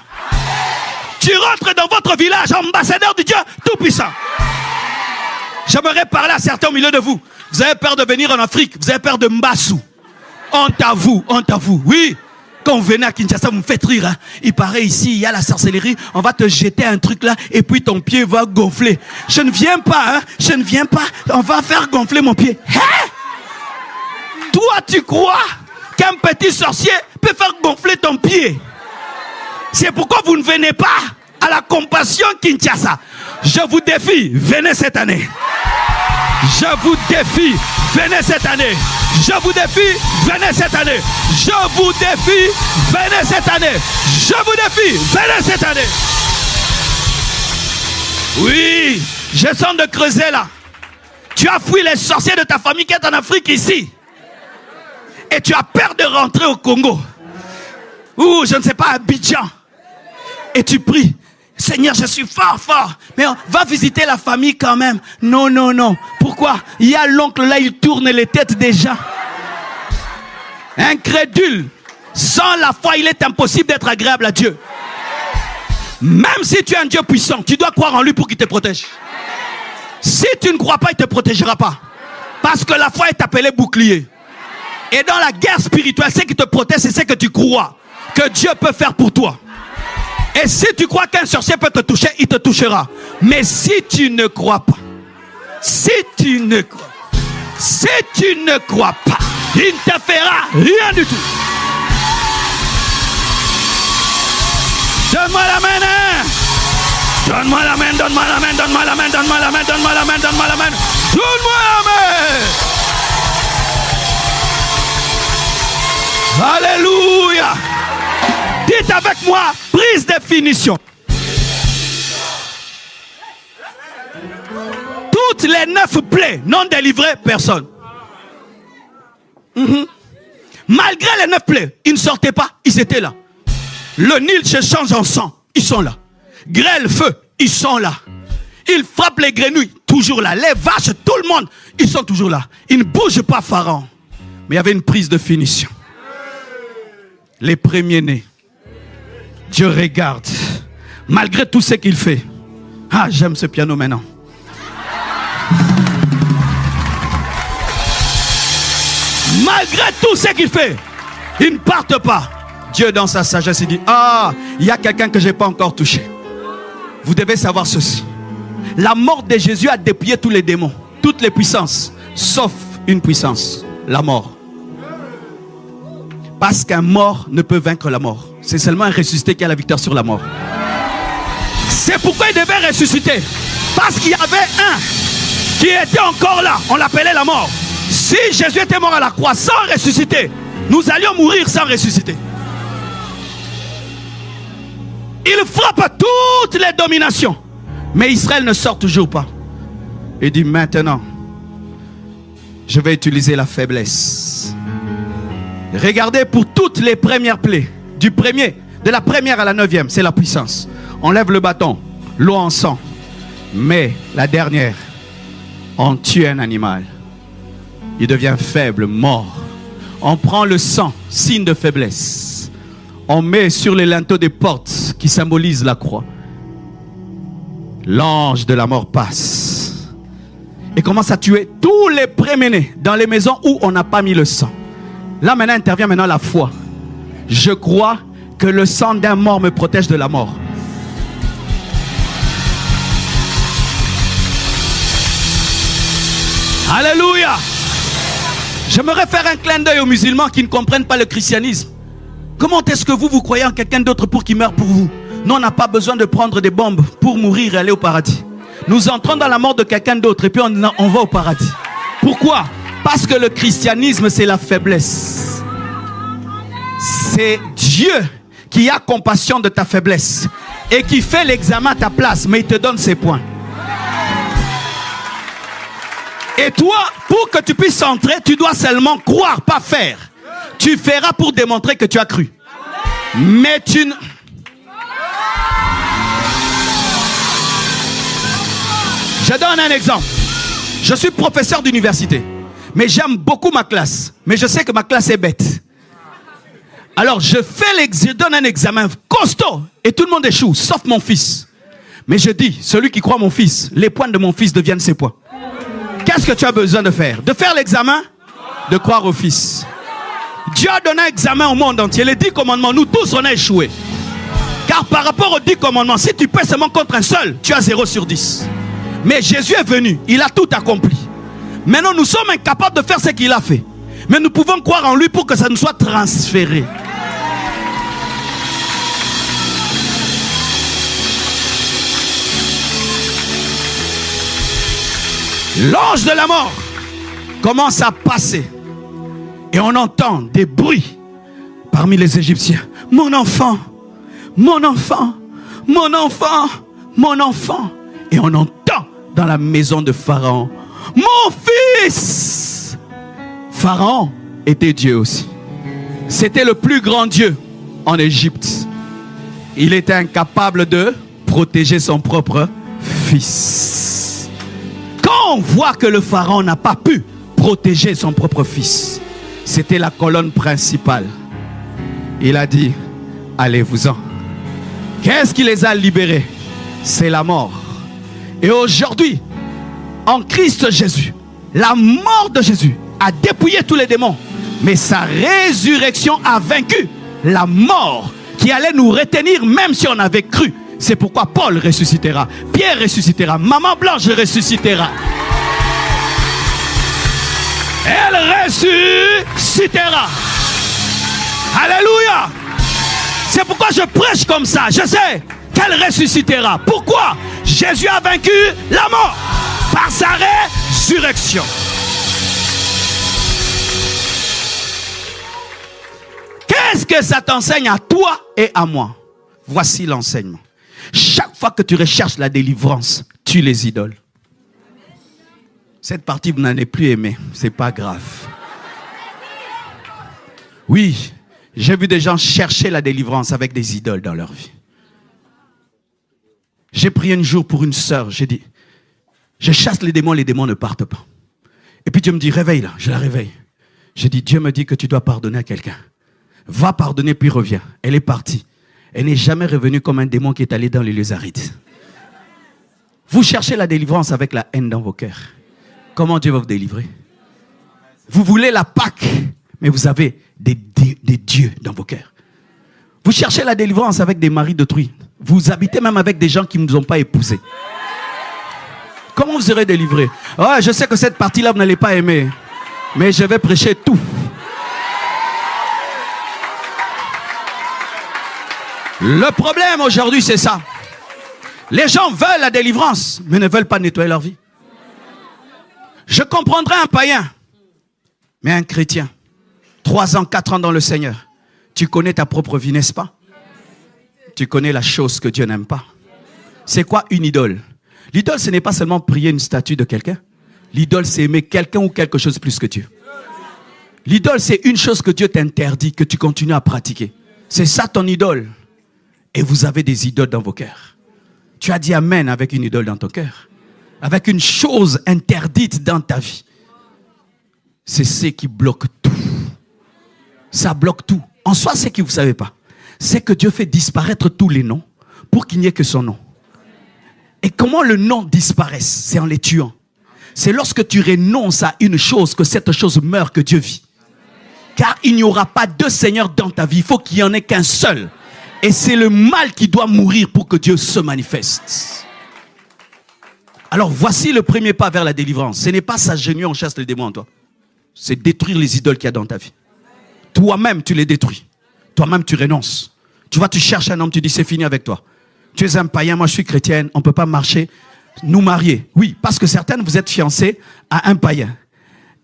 A: Tu rentres dans votre village, ambassadeur du Dieu tout-puissant. J'aimerais parler à certains au milieu de vous. Vous avez peur de venir en Afrique. Vous avez peur de Mbassou. Honte à vous. Oui. Quand vous venez à Kinshasa, vous me faites rire. Hein. Il paraît ici, il y a la sorcellerie. On va te jeter un truc là et puis ton pied va gonfler. Je ne viens pas. On va faire gonfler mon pied. Hein? Toi, tu crois qu'un petit sorcier peut faire gonfler ton pied? C'est pourquoi vous ne venez pas à la compassion Kinshasa. Je vous défie, venez cette année. Je vous défie, venez cette année. Je vous défie, venez cette année. Je vous défie, venez cette année. Je vous défie, venez cette année. Oui, je sens de creuser là. Tu as fui les sorciers de ta famille qui est en Afrique ici. Et tu as peur de rentrer au Congo. Ou je ne sais pas, à Abidjan. Et tu pries. Seigneur, je suis fort. Mais va visiter la famille quand même. Non, non, non. Pourquoi? Il y a l'oncle là, il tourne les têtes déjà. Incrédule. Sans la foi, il est impossible d'être agréable à Dieu. Même si tu es un Dieu puissant, tu dois croire en lui pour qu'il te protège. Si tu ne crois pas, il ne te protégera pas. Parce que la foi est appelée bouclier. Et dans la guerre spirituelle, ce qui te protège, c'est ce que tu crois que Dieu peut faire pour toi. Et si tu crois qu'un sorcier peut te toucher, il te touchera. Mais si tu ne crois pas, si tu ne crois pas, il ne te fera rien du tout. Donne-moi la main, hein? Donne-moi la main, donne-moi la main, donne-moi la main, donne-moi la main, donne-moi la main, donne-moi la main, donne-moi la main. Alléluia. Dites avec moi, prise de finition. Toutes les 9 plaies n'ont délivré personne. Malgré les 9 plaies, ils ne sortaient pas, ils étaient là. Le Nil se change en sang, ils sont là. Grêle, feu, ils sont là. Ils frappent les grenouilles, toujours là. Les vaches, tout le monde, ils sont toujours là. Ils ne bougent pas, Pharaon. Mais il y avait une prise de finition. Les premiers-nés. Dieu regarde. Malgré tout ce qu'il fait. Ah, j'aime ce piano maintenant. Malgré tout ce qu'il fait, ils ne partent pas. Dieu dans sa sagesse, il dit, ah, il y a quelqu'un que je n'ai pas encore touché. Vous devez savoir ceci. La mort de Jésus a dépouillé tous les démons, toutes les puissances, sauf une puissance, la mort. Parce qu'un mort ne peut vaincre la mort. C'est seulement un ressuscité qui a la victoire sur la mort. C'est pourquoi il devait ressusciter. Parce qu'il y avait un qui était encore là. On l'appelait la mort. Si Jésus était mort à la croix sans ressusciter, nous allions mourir sans ressusciter. Il frappe toutes les dominations. Mais Israël ne sort toujours pas. Il dit maintenant, je vais utiliser la faiblesse. Regardez pour toutes les premières plaies. De la première à la 9e, c'est la puissance. On lève le bâton, l'eau en sang. Mais la dernière, on tue un animal. Il devient faible, mort. On prend le sang, signe de faiblesse. On met sur les linteaux des portes qui symbolisent la croix. L'ange de la mort passe et commence à tuer tous les premiers-nés dans les maisons où on n'a pas mis le sang. Là maintenant intervient la foi. Je crois que le sang d'un mort me protège de la mort. Alléluia. J'aimerais faire un clin d'œil aux musulmans qui ne comprennent pas le christianisme. Comment est-ce que vous croyez en quelqu'un d'autre pour qu'il meure pour vous? Nous, on n'a pas besoin de prendre des bombes pour mourir et aller au paradis. Nous entrons dans la mort de quelqu'un d'autre et puis on va au paradis. Pourquoi? Parce que le christianisme, c'est la faiblesse. C'est Dieu qui a compassion de ta faiblesse et qui fait l'examen à ta place, mais il te donne ses points. Et toi, pour que tu puisses entrer, tu dois seulement croire, pas faire. Tu feras pour démontrer que tu as cru. Mais tu ne... Je donne un exemple. Je suis professeur d'université. Mais j'aime beaucoup ma classe. Mais je sais que ma classe est bête. Alors je donne un examen costaud. Et tout le monde échoue, sauf mon fils. Mais je dis, celui qui croit mon fils, les points de mon fils deviennent ses points. Qu'est-ce que tu as besoin de faire? De faire l'examen? De croire au fils. Dieu a donné un examen au monde entier. Les 10 commandements, nous tous on a échoué. Car par rapport aux 10 commandements, si tu pèses seulement contre un seul, tu as 0 sur 10. Mais Jésus est venu, il a tout accompli. Maintenant nous sommes incapables de faire ce qu'il a fait. Mais nous pouvons croire en lui pour que ça nous soit transféré. L'ange de la mort commence à passer. Et on entend des bruits parmi les Égyptiens. Mon enfant, mon enfant, mon enfant, mon enfant. Et on entend dans la maison de Pharaon, mon fils. Pharaon était Dieu aussi. C'était le plus grand Dieu en Égypte. Il était incapable de protéger son propre fils. Quand on voit que le Pharaon n'a pas pu protéger son propre fils, c'était la colonne principale. Il a dit, allez-vous-en. Qu'est-ce qui les a libérés? C'est la mort. Et aujourd'hui, en Christ Jésus, la mort de Jésus a dépouillé tous les démons. Mais sa résurrection a vaincu la mort qui allait nous retenir même si on avait cru. C'est pourquoi Paul ressuscitera, Pierre ressuscitera, Maman Blanche ressuscitera. Elle ressuscitera. Alléluia. C'est pourquoi je prêche comme ça. Je sais qu'elle ressuscitera. Pourquoi? Jésus a vaincu la mort par sa résurrection. Qu'est-ce que ça t'enseigne à toi et à moi? Voici l'enseignement. Chaque fois que tu recherches la délivrance, tue les idoles. Cette partie, vous n'en avez plus aimé. C'est pas grave. Oui, j'ai vu des gens chercher la délivrance avec des idoles dans leur vie. J'ai prié un jour pour une sœur. J'ai dit, je chasse les démons ne partent pas. Et puis Dieu me dit, réveille-la. Je la réveille. J'ai dit, Dieu me dit que tu dois pardonner à quelqu'un. Va pardonner puis reviens. Elle est partie. Elle n'est jamais revenue comme un démon qui est allé dans les lieux arides. Vous cherchez la délivrance avec la haine dans vos cœurs. Comment Dieu va vous délivrer? Vous voulez la Pâque, mais vous avez des dieux dans vos cœurs. Vous cherchez la délivrance avec des maris d'autrui. Vous habitez même avec des gens qui ne vous ont pas épousés. Comment vous serez délivré? Oh, je sais que cette partie-là, vous n'allez pas aimer. Mais je vais prêcher tout. Le problème aujourd'hui, c'est ça. Les gens veulent la délivrance, mais ne veulent pas nettoyer leur vie. Je comprendrais un païen, mais un chrétien, 3 ans, 4 ans dans le Seigneur, tu connais ta propre vie, n'est-ce pas? Tu connais la chose que Dieu n'aime pas. C'est quoi une idole? L'idole, ce n'est pas seulement prier une statue de quelqu'un. L'idole, c'est aimer quelqu'un ou quelque chose plus que Dieu. L'idole, c'est une chose que Dieu t'interdit, que tu continues à pratiquer. C'est ça ton idole. Et vous avez des idoles dans vos cœurs. Tu as dit amen avec une idole dans ton cœur. Avec une chose interdite dans ta vie. C'est ce qui bloque tout. Ça bloque tout. En soi, c'est que vous ne savez pas. C'est que Dieu fait disparaître tous les noms pour qu'il n'y ait que son nom. Et comment le nom disparaisse? C'est en les tuant. C'est lorsque tu renonces à une chose que cette chose meurt, que Dieu vit. Car il n'y aura pas 2 seigneurs dans ta vie. Il faut qu'il n'y en ait qu'un seul. Et c'est le mal qui doit mourir pour que Dieu se manifeste. Alors voici le premier pas vers la délivrance. Ce n'est pas s'agenouiller, on chasse les démons en toi. C'est détruire les idoles qu'il y a dans ta vie. Toi-même, tu les détruis. Toi-même, tu renonces. Tu vois, tu cherches un homme, tu dis c'est fini avec toi. Tu es un païen, moi je suis chrétienne, on ne peut pas marcher, nous marier. Oui, parce que certaines, vous êtes fiancés à un païen.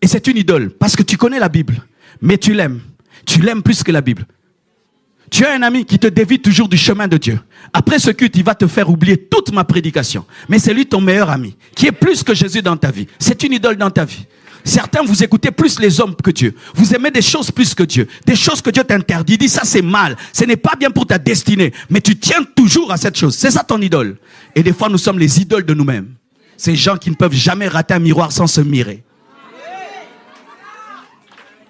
A: Et c'est une idole, parce que tu connais la Bible, mais tu l'aimes. Tu l'aimes plus que la Bible. Tu as un ami qui te dévie toujours du chemin de Dieu. Après ce culte, il va te faire oublier toute ma prédication. Mais c'est lui ton meilleur ami, qui est plus que Jésus dans ta vie. C'est une idole dans ta vie. Certains, vous écoutez plus les hommes que Dieu. Vous aimez des choses plus que Dieu. Des choses que Dieu t'interdit. Il dit ça c'est mal. Ce n'est pas bien pour ta destinée. Mais tu tiens toujours à cette chose. C'est ça ton idole. Et des fois, nous sommes les idoles de nous-mêmes. Ces gens qui ne peuvent jamais rater un miroir sans se mirer.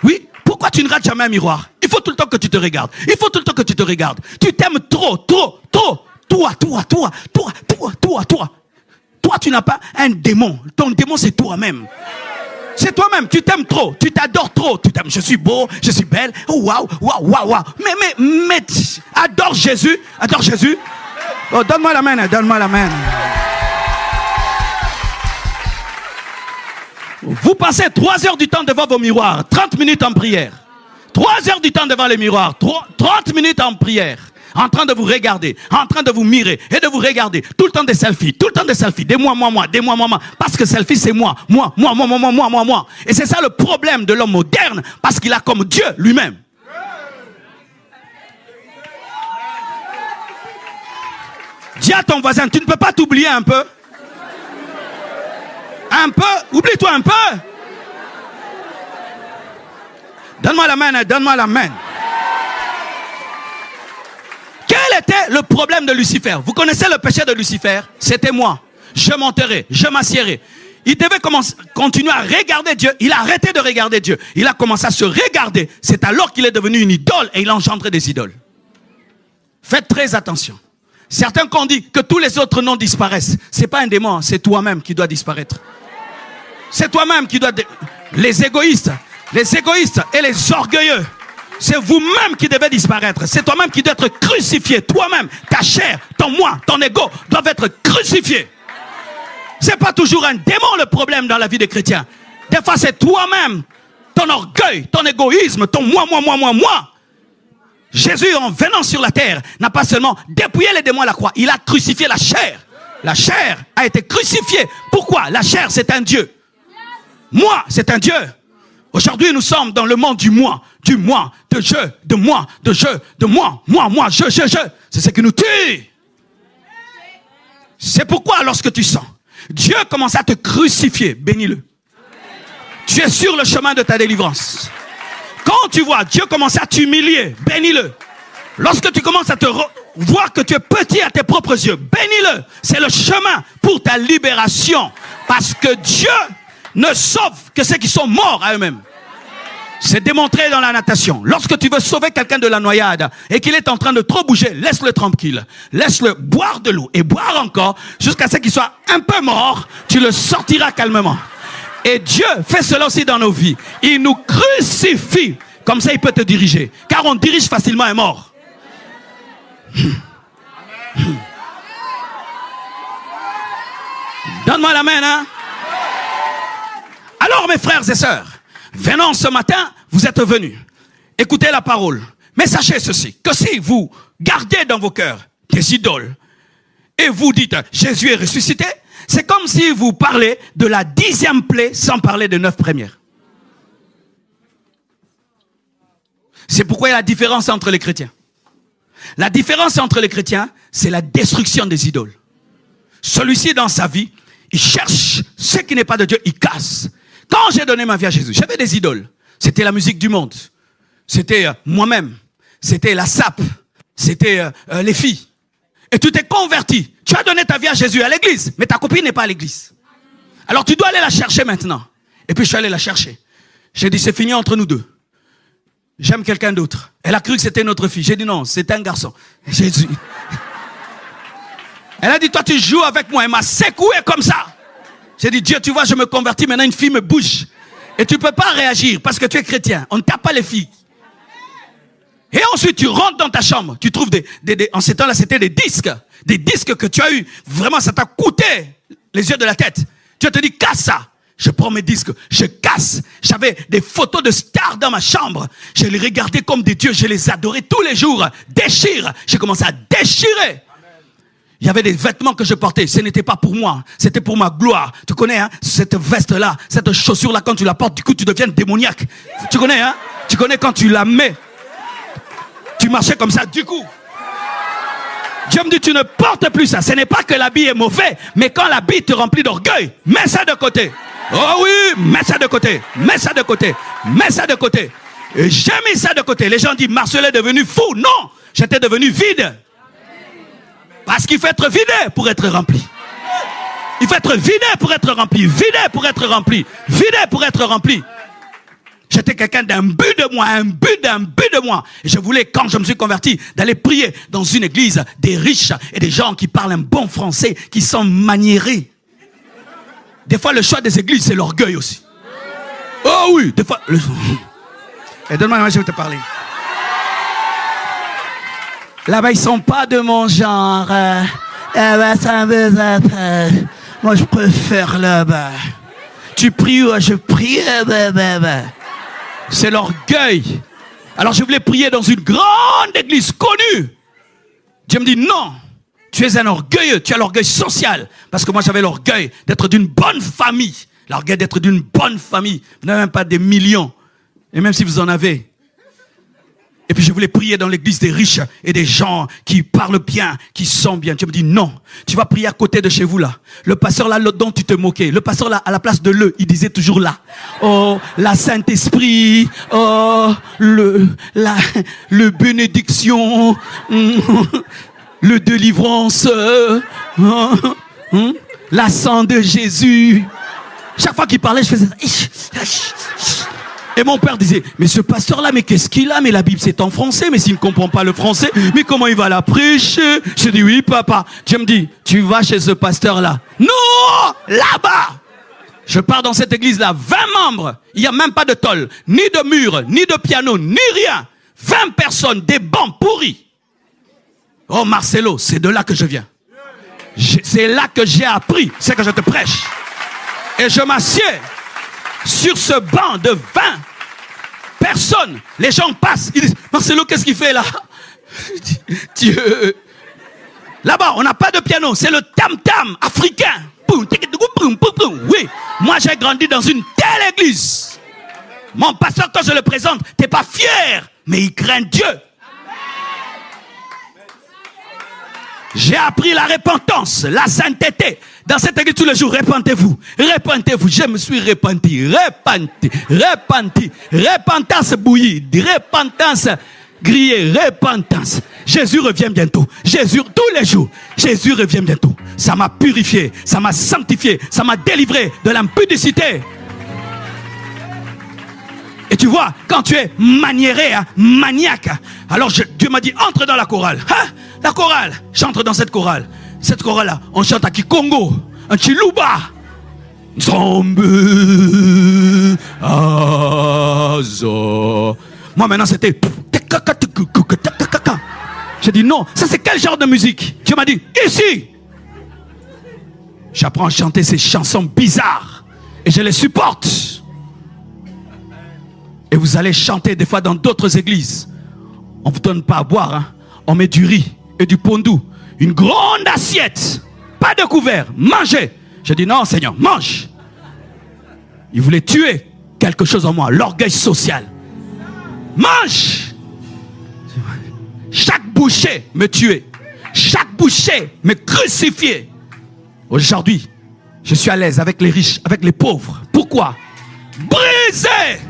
A: Oui. Pourquoi tu ne rates jamais un miroir? Il faut tout le temps que tu te regardes. Il faut tout le temps que tu te regardes. Tu t'aimes trop, trop, trop. Toi. Toi, tu n'as pas un démon. Ton démon, c'est toi-même. C'est toi-même. Tu t'aimes trop. Tu t'adores trop. Tu t'aimes. Je suis beau. Je suis belle. Oh, waouh. Mais, adore Jésus. Adore Jésus. Oh, donne-moi la main. Donne-moi la main. Vous passez 3 heures du temps devant vos miroirs, 30 minutes en prière. 3 heures du temps devant les miroirs, 30 minutes en prière. en train de vous regarder, en train de vous mirer et de vous regarder. Tout le temps des selfies, Des moi. Parce que selfie, c'est moi. Et c'est ça le problème de l'homme moderne, parce qu'il a comme Dieu lui-même. Dis à ton voisin, tu ne peux pas t'oublier un peu? Un peu? Oublie-toi un peu. Donne-moi la main, donne-moi la main. Quel était le problème de Lucifer? Vous connaissez le péché de Lucifer? C'était moi. Je monterai, je m'assierai. Il devait continuer à regarder Dieu. Il a arrêté de regarder Dieu. Il a commencé à se regarder. C'est alors qu'il est devenu une idole et il a engendré des idoles. Faites très attention. Certains qui ont dit que tous les autres noms disparaissent. C'est pas un démon, c'est toi-même qui doit disparaître. C'est toi-même qui doit... Les égoïstes et les orgueilleux, c'est vous-même qui devez disparaître. C'est toi-même qui doit être crucifié. Toi-même, ta chair, ton moi, ton ego doivent être crucifiés. C'est pas toujours un démon le problème dans la vie des chrétiens. Des fois, c'est toi-même, ton orgueil, ton égoïsme, ton moi. Jésus, en venant sur la terre, n'a pas seulement dépouillé les démons à la croix, il a crucifié la chair. La chair a été crucifiée. Pourquoi? La chair, c'est un Dieu. Moi, c'est un Dieu. Aujourd'hui, nous sommes dans le monde du moi, de je, de moi, je. C'est ce qui nous tue. C'est pourquoi, lorsque tu sens Dieu commence à te crucifier, bénis-le. Tu es sur le chemin de ta délivrance. Quand tu vois Dieu commencer à t'humilier, bénis-le. Lorsque tu commences à te voir que tu es petit à tes propres yeux, bénis-le. C'est le chemin pour ta libération. Parce que Dieu ne sauve que ceux qui sont morts à eux-mêmes. C'est démontré dans la natation. Lorsque tu veux sauver quelqu'un de la noyade et qu'il est en train de trop bouger, laisse-le tranquille. Laisse-le boire de l'eau et boire encore jusqu'à ce qu'il soit un peu mort. Tu le sortiras calmement. Et Dieu fait cela aussi dans nos vies. Il nous crucifie. Comme ça, il peut te diriger. Car on dirige facilement un mort. Donne-moi la main, hein? Alors, mes frères et sœurs, venant ce matin, vous êtes venus. Écoutez la parole. Mais sachez ceci, que si vous gardez dans vos cœurs des idoles, et vous dites, Jésus est ressuscité, c'est comme si vous parlez de la 10e plaie sans parler des 9 premières. C'est pourquoi il y a la différence entre les chrétiens. La différence entre les chrétiens, c'est la destruction des idoles. Celui-ci, dans sa vie, il cherche ce qui n'est pas de Dieu, il casse. Quand j'ai donné ma vie à Jésus, j'avais des idoles. C'était la musique du monde. C'était moi-même. C'était la sape. C'était les filles. Et tu t'es converti. Tu as donné ta vie à Jésus à l'église, mais ta copine n'est pas à l'église. Alors tu dois aller la chercher maintenant. Et puis je suis allé la chercher. J'ai dit, c'est fini entre nous deux. J'aime quelqu'un d'autre. Elle a cru que c'était notre fille. J'ai dit non, c'est un garçon. Jésus. Elle a dit, toi tu joues avec moi. Elle m'a secoué comme ça. J'ai dit, Dieu, tu vois, je me convertis. Maintenant une fille me bouge. Et tu ne peux pas réagir parce que tu es chrétien. On ne tape pas les filles. Et ensuite, tu rentres dans ta chambre. Tu trouves en ces temps-là, c'était des disques. Des disques que tu as eu. Vraiment, ça t'a coûté les yeux de la tête. Dieu te dit, casse ça. Je prends mes disques, je casse. J'avais des photos de stars dans ma chambre. Je les regardais comme des dieux. Je les adorais tous les jours. Déchire. J'ai commencé à déchirer. Il y avait des vêtements que je portais. Ce n'était pas pour moi. C'était pour ma gloire. Tu connais, hein, cette veste-là, cette chaussure-là, quand tu la portes, du coup, tu deviens démoniaque. Tu connais, hein? Tu connais quand tu la mets. Tu marchais comme ça, du coup. Dieu me dit, tu ne portes plus ça. Ce n'est pas que l'habit est mauvais, mais quand l'habit te remplit d'orgueil, mets ça de côté. Oh oui, mets ça de côté. Mets ça de côté. Mets ça de côté. Et j'ai mis ça de côté. Les gens disent, Marcel est devenu fou. Non, j'étais devenu vide. Parce qu'il faut être vidé pour être rempli. Il faut être vidé pour être rempli. Vidé pour être rempli. Vidé pour être rempli. J'étais quelqu'un d'un but de moi, un but de moi. Et je voulais, quand je me suis converti, d'aller prier dans une église des riches et des gens qui parlent un bon français, qui sont maniérés. Des fois, le choix des églises, c'est l'orgueil aussi. Oh oui, des fois... Et donne-moi, je vais te parler. Là-bas, ils sont pas de mon genre. Moi, je préfère là-bas. Tu pries ou je prie. C'est l'orgueil. Alors, je voulais prier dans une grande église connue. Dieu me dit non. Tu es un orgueilleux, tu as l'orgueil social. Parce que moi j'avais l'orgueil d'être d'une bonne famille. L'orgueil d'être d'une bonne famille. Vous n'avez même pas des millions. Et même si vous en avez. Et puis je voulais prier dans l'église des riches et des gens qui parlent bien, qui sont bien. Dieu me dit non, tu vas prier à côté de chez vous là. Le pasteur là, dont tu te moquais. Le pasteur là, à la place de il disait toujours là. Oh, la Saint-Esprit, oh, le bénédiction, le délivrance, la sang de Jésus. Chaque fois qu'il parlait, je faisais ça. Et mon père disait, mais ce pasteur-là, mais qu'est-ce qu'il a? Mais la Bible, c'est en français, mais s'il ne comprend pas le français, mais comment il va la prêcher? Je dis, oui, papa. Dieu me dit, tu vas chez ce pasteur-là. Non, là-bas. Je pars dans cette église-là, 20 membres. Il n'y a même pas de tôle, ni de mur, ni de piano, ni rien. 20 personnes, des bancs pourris. Oh, Marcelo, c'est de là que je viens. C'est là que j'ai appris, c'est que je te prêche. Et je m'assieds sur ce banc de 20 personnes. Les gens passent, ils disent, Marcelo, qu'est-ce qu'il fait là? Dieu. Là-bas, on n'a pas de piano, c'est le tam-tam africain. Oui, moi j'ai grandi dans une telle église. Mon pasteur, quand je le présente, t'es pas fier, mais il craint Dieu. J'ai appris la repentance, la sainteté. Dans cette église tous les jours, repentez-vous, repentez-vous. Je me suis repenti. Repentance bouillie, repentance grillée, repentance. Jésus revient bientôt. Jésus, tous les jours, Jésus revient bientôt. Ça m'a purifié, ça m'a sanctifié, ça m'a délivré de l'impudicité. Et tu vois, quand tu es maniéré, maniaque, alors Dieu m'a dit, entre dans la chorale. Hein? La chorale, j'entre dans cette chorale. Cette chorale-là, on chante à Kikongo, un Chiluba. Zombe, azo. Moi maintenant c'était. J'ai dit non, ça c'est quel genre de musique? Dieu m'a dit, ici. J'apprends à chanter ces chansons bizarres. Et je les supporte. Et vous allez chanter des fois dans d'autres églises. On ne vous donne pas à boire, hein. On met du riz et du pondou. Une grande assiette. Pas de couvert. Mangez. J'ai dit non, Seigneur, mange. Il voulait tuer quelque chose en moi. L'orgueil social. Mange. Chaque bouchée me tuait. Chaque bouchée me crucifiait. Aujourd'hui, je suis à l'aise avec les riches, avec les pauvres. Pourquoi? Brisé.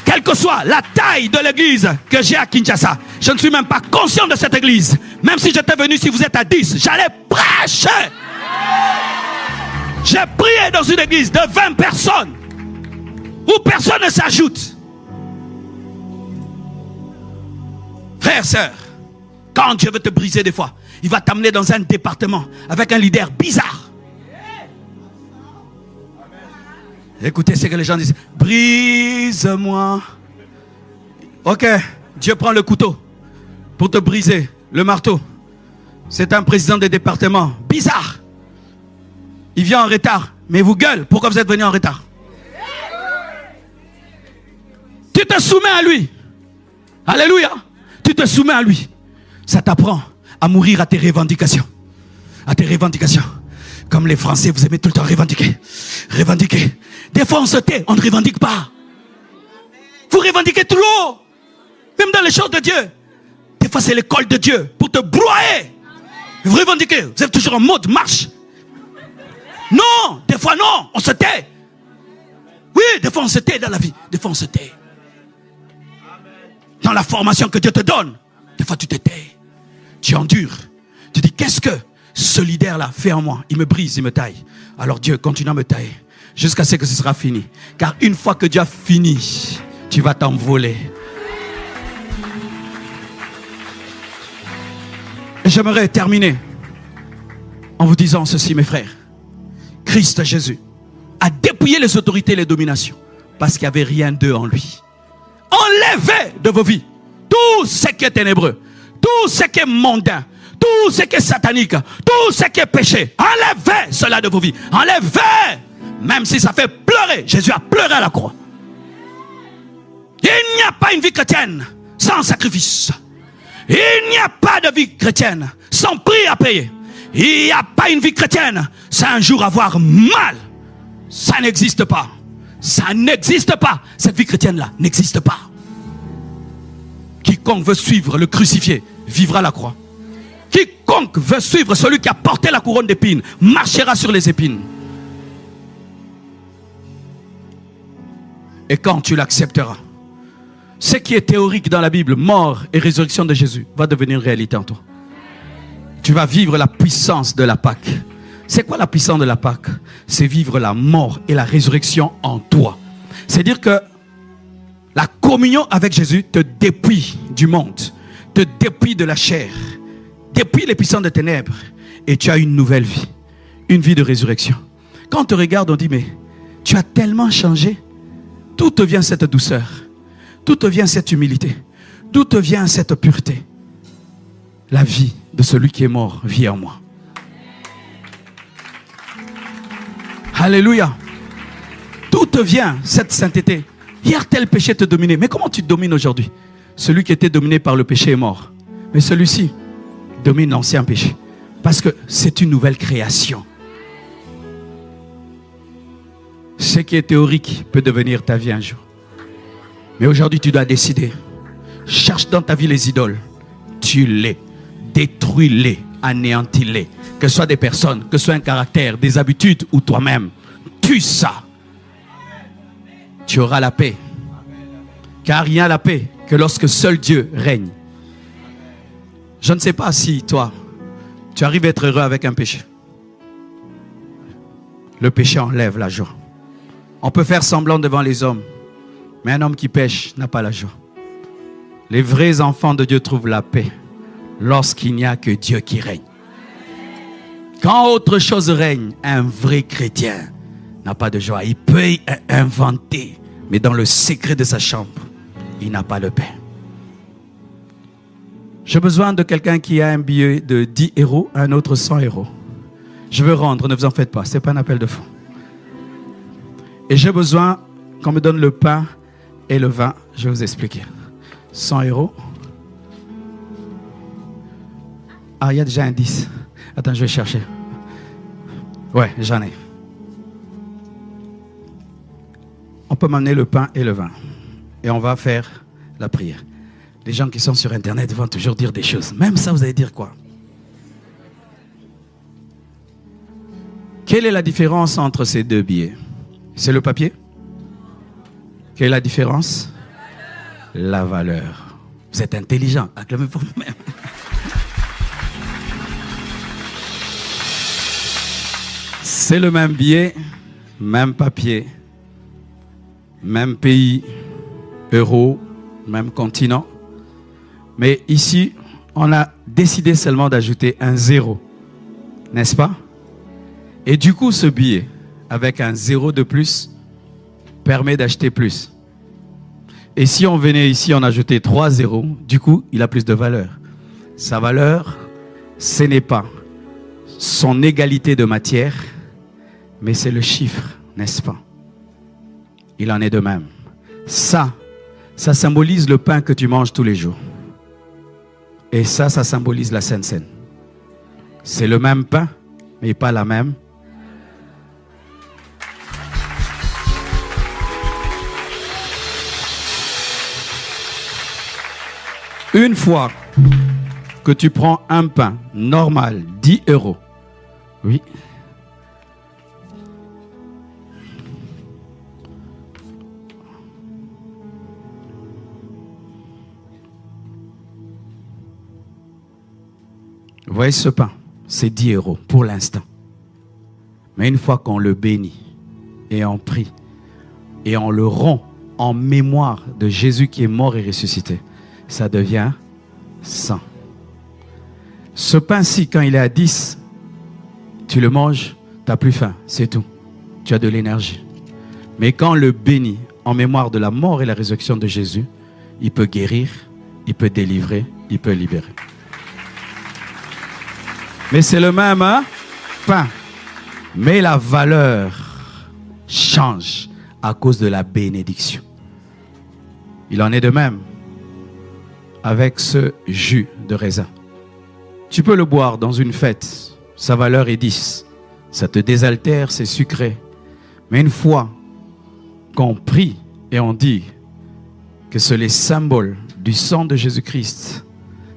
A: Quelle que soit la taille de l'église que j'ai à Kinshasa, je ne suis même pas conscient de cette église. Même si j'étais venu, si vous êtes à 10, j'allais prêcher. J'ai prié dans une église de 20 personnes où personne ne s'ajoute. Frère, sœur, quand Dieu veut te briser des fois, il va t'amener dans un département avec un leader bizarre. Écoutez ce que les gens disent. Brise-moi. Ok, Dieu prend le couteau pour te briser, le marteau. C'est un président de département bizarre. Il vient en retard, mais il vous gueule. Pourquoi vous êtes venu en retard? Tu te soumets à lui. Alléluia. Tu te soumets à lui. Ça t'apprend à mourir à tes revendications. À tes revendications. Comme les Français, vous aimez tout le temps revendiquer. Revendiquer. Des fois, on se tait, on ne revendique pas. Vous revendiquez trop. Même dans les choses de Dieu. Des fois, c'est l'école de Dieu pour te broyer. Vous revendiquez. Vous êtes toujours en mode marche. Non, des fois, non, on se tait. Oui, des fois, on se tait dans la vie. Des fois, on se tait. Dans la formation que Dieu te donne, des fois, tu te tais. Tu endures. Tu dis, qu'est-ce que ce leader-là fait en moi? Il me brise, il me taille. Alors Dieu continue à me tailler jusqu'à ce que ce sera fini. Car une fois que Dieu a fini, tu vas t'envoler. Et j'aimerais terminer en vous disant ceci, mes frères. Christ Jésus a dépouillé les autorités et les dominations parce qu'il n'y avait rien d'eux en lui. Enlevez de vos vies tout ce qui est ténébreux, tout ce qui est mondain, tout ce qui est satanique, tout ce qui est péché. Enlevez cela de vos vies. Enlevez. Même si ça fait pleurer. Jésus a pleuré à la croix. Il n'y a pas une vie chrétienne sans
B: sans sacrifice. Il n'y a pas de vie chrétienne sans prix à payer. Il n'y a pas une vie chrétienne sans un jour avoir mal. Ça n'existe pas. Ça n'existe pas. Cette vie chrétienne-là n'existe pas. Quiconque veut suivre le crucifié vivra la croix. Quiconque veut suivre celui qui a porté la couronne d'épines marchera sur les épines. Et quand tu l'accepteras, ce qui est théorique dans la Bible, mort et résurrection de Jésus, va devenir réalité en toi. Tu vas vivre la puissance de la Pâque. C'est quoi la puissance de la Pâque? C'est vivre la mort et la résurrection en toi. C'est-à-dire que la communion avec Jésus te dépouille du monde, te dépouille de la chair, dépouille les puissances des ténèbres, et tu as une nouvelle vie, une vie de résurrection. Quand on te regarde, on dit, mais tu as tellement changé. D'où te vient cette douceur? D'où te vient cette humilité? D'où te vient cette pureté? La vie de celui qui est mort vit en moi. Alléluia. D'où te vient cette sainteté? Hier, tel péché te dominait. Mais comment tu te domines aujourd'hui? Celui qui était dominé par le péché est mort. Mais celui-ci domine l'ancien péché. Parce que c'est une nouvelle création. Ce qui est théorique peut devenir ta vie un jour. Mais aujourd'hui, tu dois décider. Cherche dans ta vie les idoles. Tue-les. Détruis-les. Anéantis-les. Que ce soit des personnes, que ce soit un caractère, des habitudes ou toi-même. Tue ça. Tu auras la paix. Car il y a la paix que lorsque seul Dieu règne. Je ne sais pas si toi, tu arrives à être heureux avec un péché. Le péché enlève la joie. On peut faire semblant devant les hommes, mais un homme qui pêche n'a pas la joie. Les vrais enfants de Dieu trouvent la paix lorsqu'il n'y a que Dieu qui règne. Quand autre chose règne, un vrai chrétien n'a pas de joie. Il peut inventer, mais dans le secret de sa chambre, il n'a pas de paix. J'ai besoin de quelqu'un qui a un billet de 10 euros, un autre 100 euros. Je veux rendre, ne vous en faites pas, ce n'est pas un appel de fonds. Et j'ai besoin qu'on me donne le pain et le vin. Je vais vous expliquer. 100 euros. Ah, il y a déjà un 10. Attends, je vais chercher. Ouais, j'en ai. On peut m'amener le pain et le vin. Et on va faire la prière. Les gens qui sont sur Internet vont toujours dire des choses. Même ça, vous allez dire quoi? Quelle est la différence entre ces deux billets? C'est le papier? Quelle est la différence? La valeur. Vous êtes intelligent. Acclamez pour vous-même. C'est le même billet, même papier, même pays, euro, même continent. Mais ici, on a décidé seulement d'ajouter un 0. N'est-ce pas? Et du coup, ce billet, avec un 0 de plus, permet d'acheter plus. Et si on venait ici, on ajoutait 3 zéros, du coup, il a plus de valeur. Sa valeur, ce n'est pas son égalité de matière, mais c'est le chiffre, n'est-ce pas? Il en est de même. Ça symbolise le pain que tu manges tous les jours. Et ça symbolise la Sainte Seine. C'est le même pain, mais pas la même. Une fois que tu prends un pain normal, 10 euros, oui, vous voyez ce pain, c'est 10 euros pour l'instant. Mais une fois qu'on le bénit et on prie et on le rompt en mémoire de Jésus qui est mort et ressuscité, ça devient 100. Ce pain-ci, quand il est à 10, tu le manges, tu n'as plus faim, c'est tout. Tu as de l'énergie. Mais quand on le bénit en mémoire de la mort et la résurrection de Jésus, il peut guérir, il peut délivrer, il peut libérer. Mais c'est le même pain. Mais la valeur change à cause de la bénédiction. Il en est de même avec ce jus de raisin. Tu peux le boire dans une fête, sa valeur est 10. Ça te désaltère, c'est sucré. Mais une fois qu'on prie et on dit que c'est les symboles du sang de Jésus-Christ,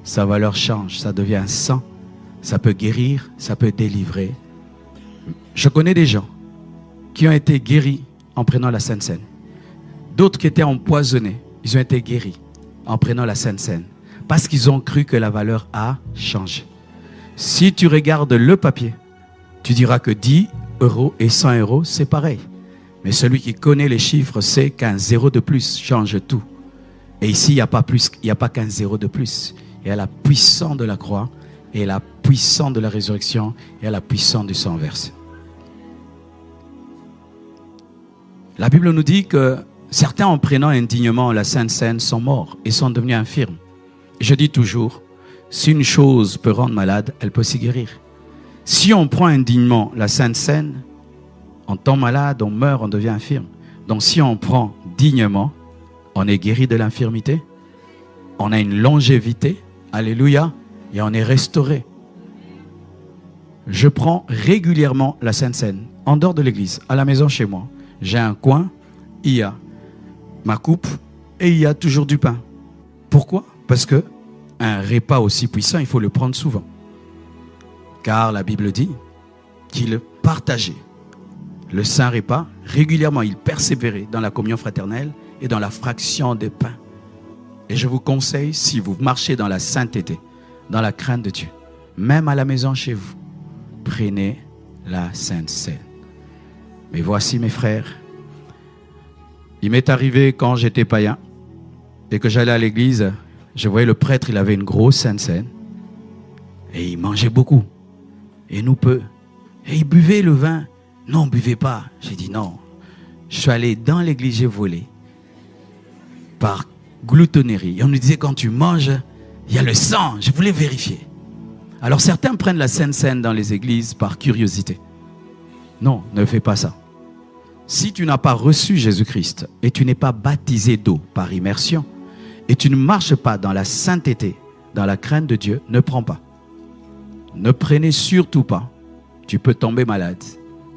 B: sa valeur change, ça devient un sang, ça peut guérir, ça peut délivrer. Je connais des gens qui ont été guéris en prenant la Sainte Seine. D'autres qui étaient empoisonnés, ils ont été guéris en prenant la Sainte Seine parce qu'ils ont cru que la valeur a changé. Si tu regardes le papier, tu diras que 10 € et 100 €, c'est pareil. Mais celui qui connaît les chiffres sait qu'un 0 de plus change tout. Et ici, il n'y a pas plus, il n'y a pas qu'un 0 de plus. Il y a la puissance de la croix, et la puissance de la résurrection, et la puissance du sang versé. La Bible nous dit que certains, en prenant indignement la Sainte Seine, sont morts et sont devenus infirmes. Je dis toujours, si une chose peut rendre malade, elle peut s'y guérir. Si on prend indignement la Sainte Seine, on tombe malade, on meurt, on devient infirme. Donc si on prend dignement, on est guéri de l'infirmité, on a une longévité, alléluia, et on est restauré. Je prends régulièrement la Sainte Seine, en dehors de l'église, à la maison chez moi. J'ai un coin, il y a ma coupe et il y a toujours du pain. Pourquoi? Parce que un repas aussi puissant, il faut le prendre souvent. Car la Bible dit qu'il partageait le saint repas régulièrement. Il persévérait dans la communion fraternelle et dans la fraction des pains. Et je vous conseille, si vous marchez dans la sainteté, dans la crainte de Dieu, même à la maison chez vous, prenez la Sainte Seine. Mais voici mes frères, il m'est arrivé quand j'étais païen et que j'allais à l'église, je voyais le prêtre, il avait une grosse Sainte Seine et il mangeait beaucoup et nous peu. Et il buvait le vin. Non, on ne buvait pas. J'ai dit non. Je suis allé dans l'église, j'ai volé par gloutonnerie. Et on nous disait quand tu manges, il y a le sang. Je voulais vérifier. Alors certains prennent la Sainte Seine dans les églises par curiosité. Non, ne fais pas ça. Si tu n'as pas reçu Jésus-Christ et tu n'es pas baptisé d'eau par immersion et tu ne marches pas dans la sainteté, dans la crainte de Dieu, ne prends pas. Ne prenez surtout pas. Tu peux tomber malade,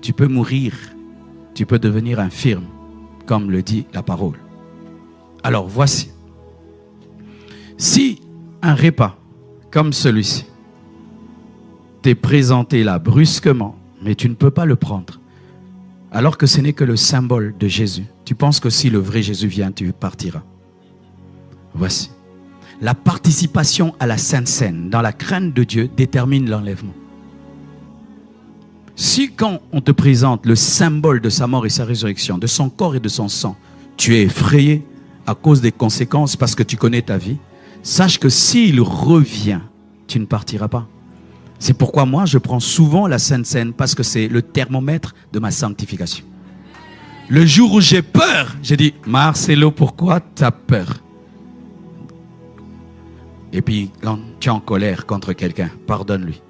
B: tu peux mourir, tu peux devenir infirme, comme le dit la parole. Alors voici. Si un repas comme celui-ci t'est présenté là brusquement, mais tu ne peux pas le prendre, alors que ce n'est que le symbole de Jésus, tu penses que si le vrai Jésus vient, tu partiras. Voici. La participation à la Sainte Seine, dans la crainte de Dieu, détermine l'enlèvement. Si quand on te présente le symbole de sa mort et sa résurrection, de son corps et de son sang, tu es effrayé à cause des conséquences parce que tu connais ta vie, sache que s'il revient, tu ne partiras pas. C'est pourquoi moi, je prends souvent la Sainte Seine parce que c'est le thermomètre de ma sanctification. Le jour où j'ai peur, j'ai dit, Marcelo, pourquoi tu as peur? Et puis, quand tu es en colère contre quelqu'un, pardonne-lui.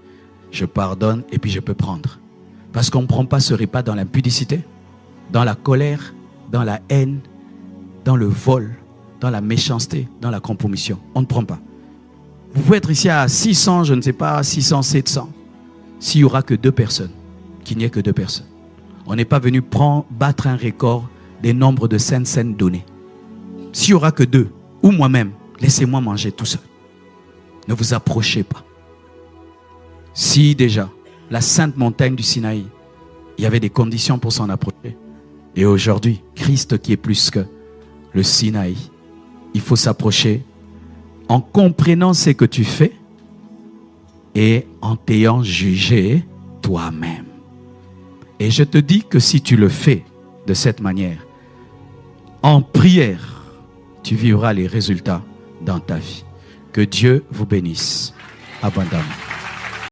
B: Je pardonne et puis je peux prendre. Parce qu'on ne prend pas ce repas dans l'impudicité, dans la colère, dans la haine, dans le vol, dans la méchanceté, dans la compromission. On ne prend pas. Vous pouvez être ici à 600, je ne sais pas, 600, 700. S'il n'y aura que 2 personnes, qu'il n'y ait que 2 personnes. On n'est pas venu battre un record des nombres de Sainte Seine donnés. S'il n'y aura que 2, ou moi-même, laissez-moi manger tout seul. Ne vous approchez pas. Si déjà, la sainte montagne du Sinaï, il y avait des conditions pour s'en approcher. Et aujourd'hui, Christ qui est plus que le Sinaï, il faut s'approcher en comprenant ce que tu fais et en t'ayant jugé toi-même. Et je te dis que si tu le fais de cette manière, en prière, tu vivras les résultats dans ta vie. Que Dieu vous bénisse abondamment.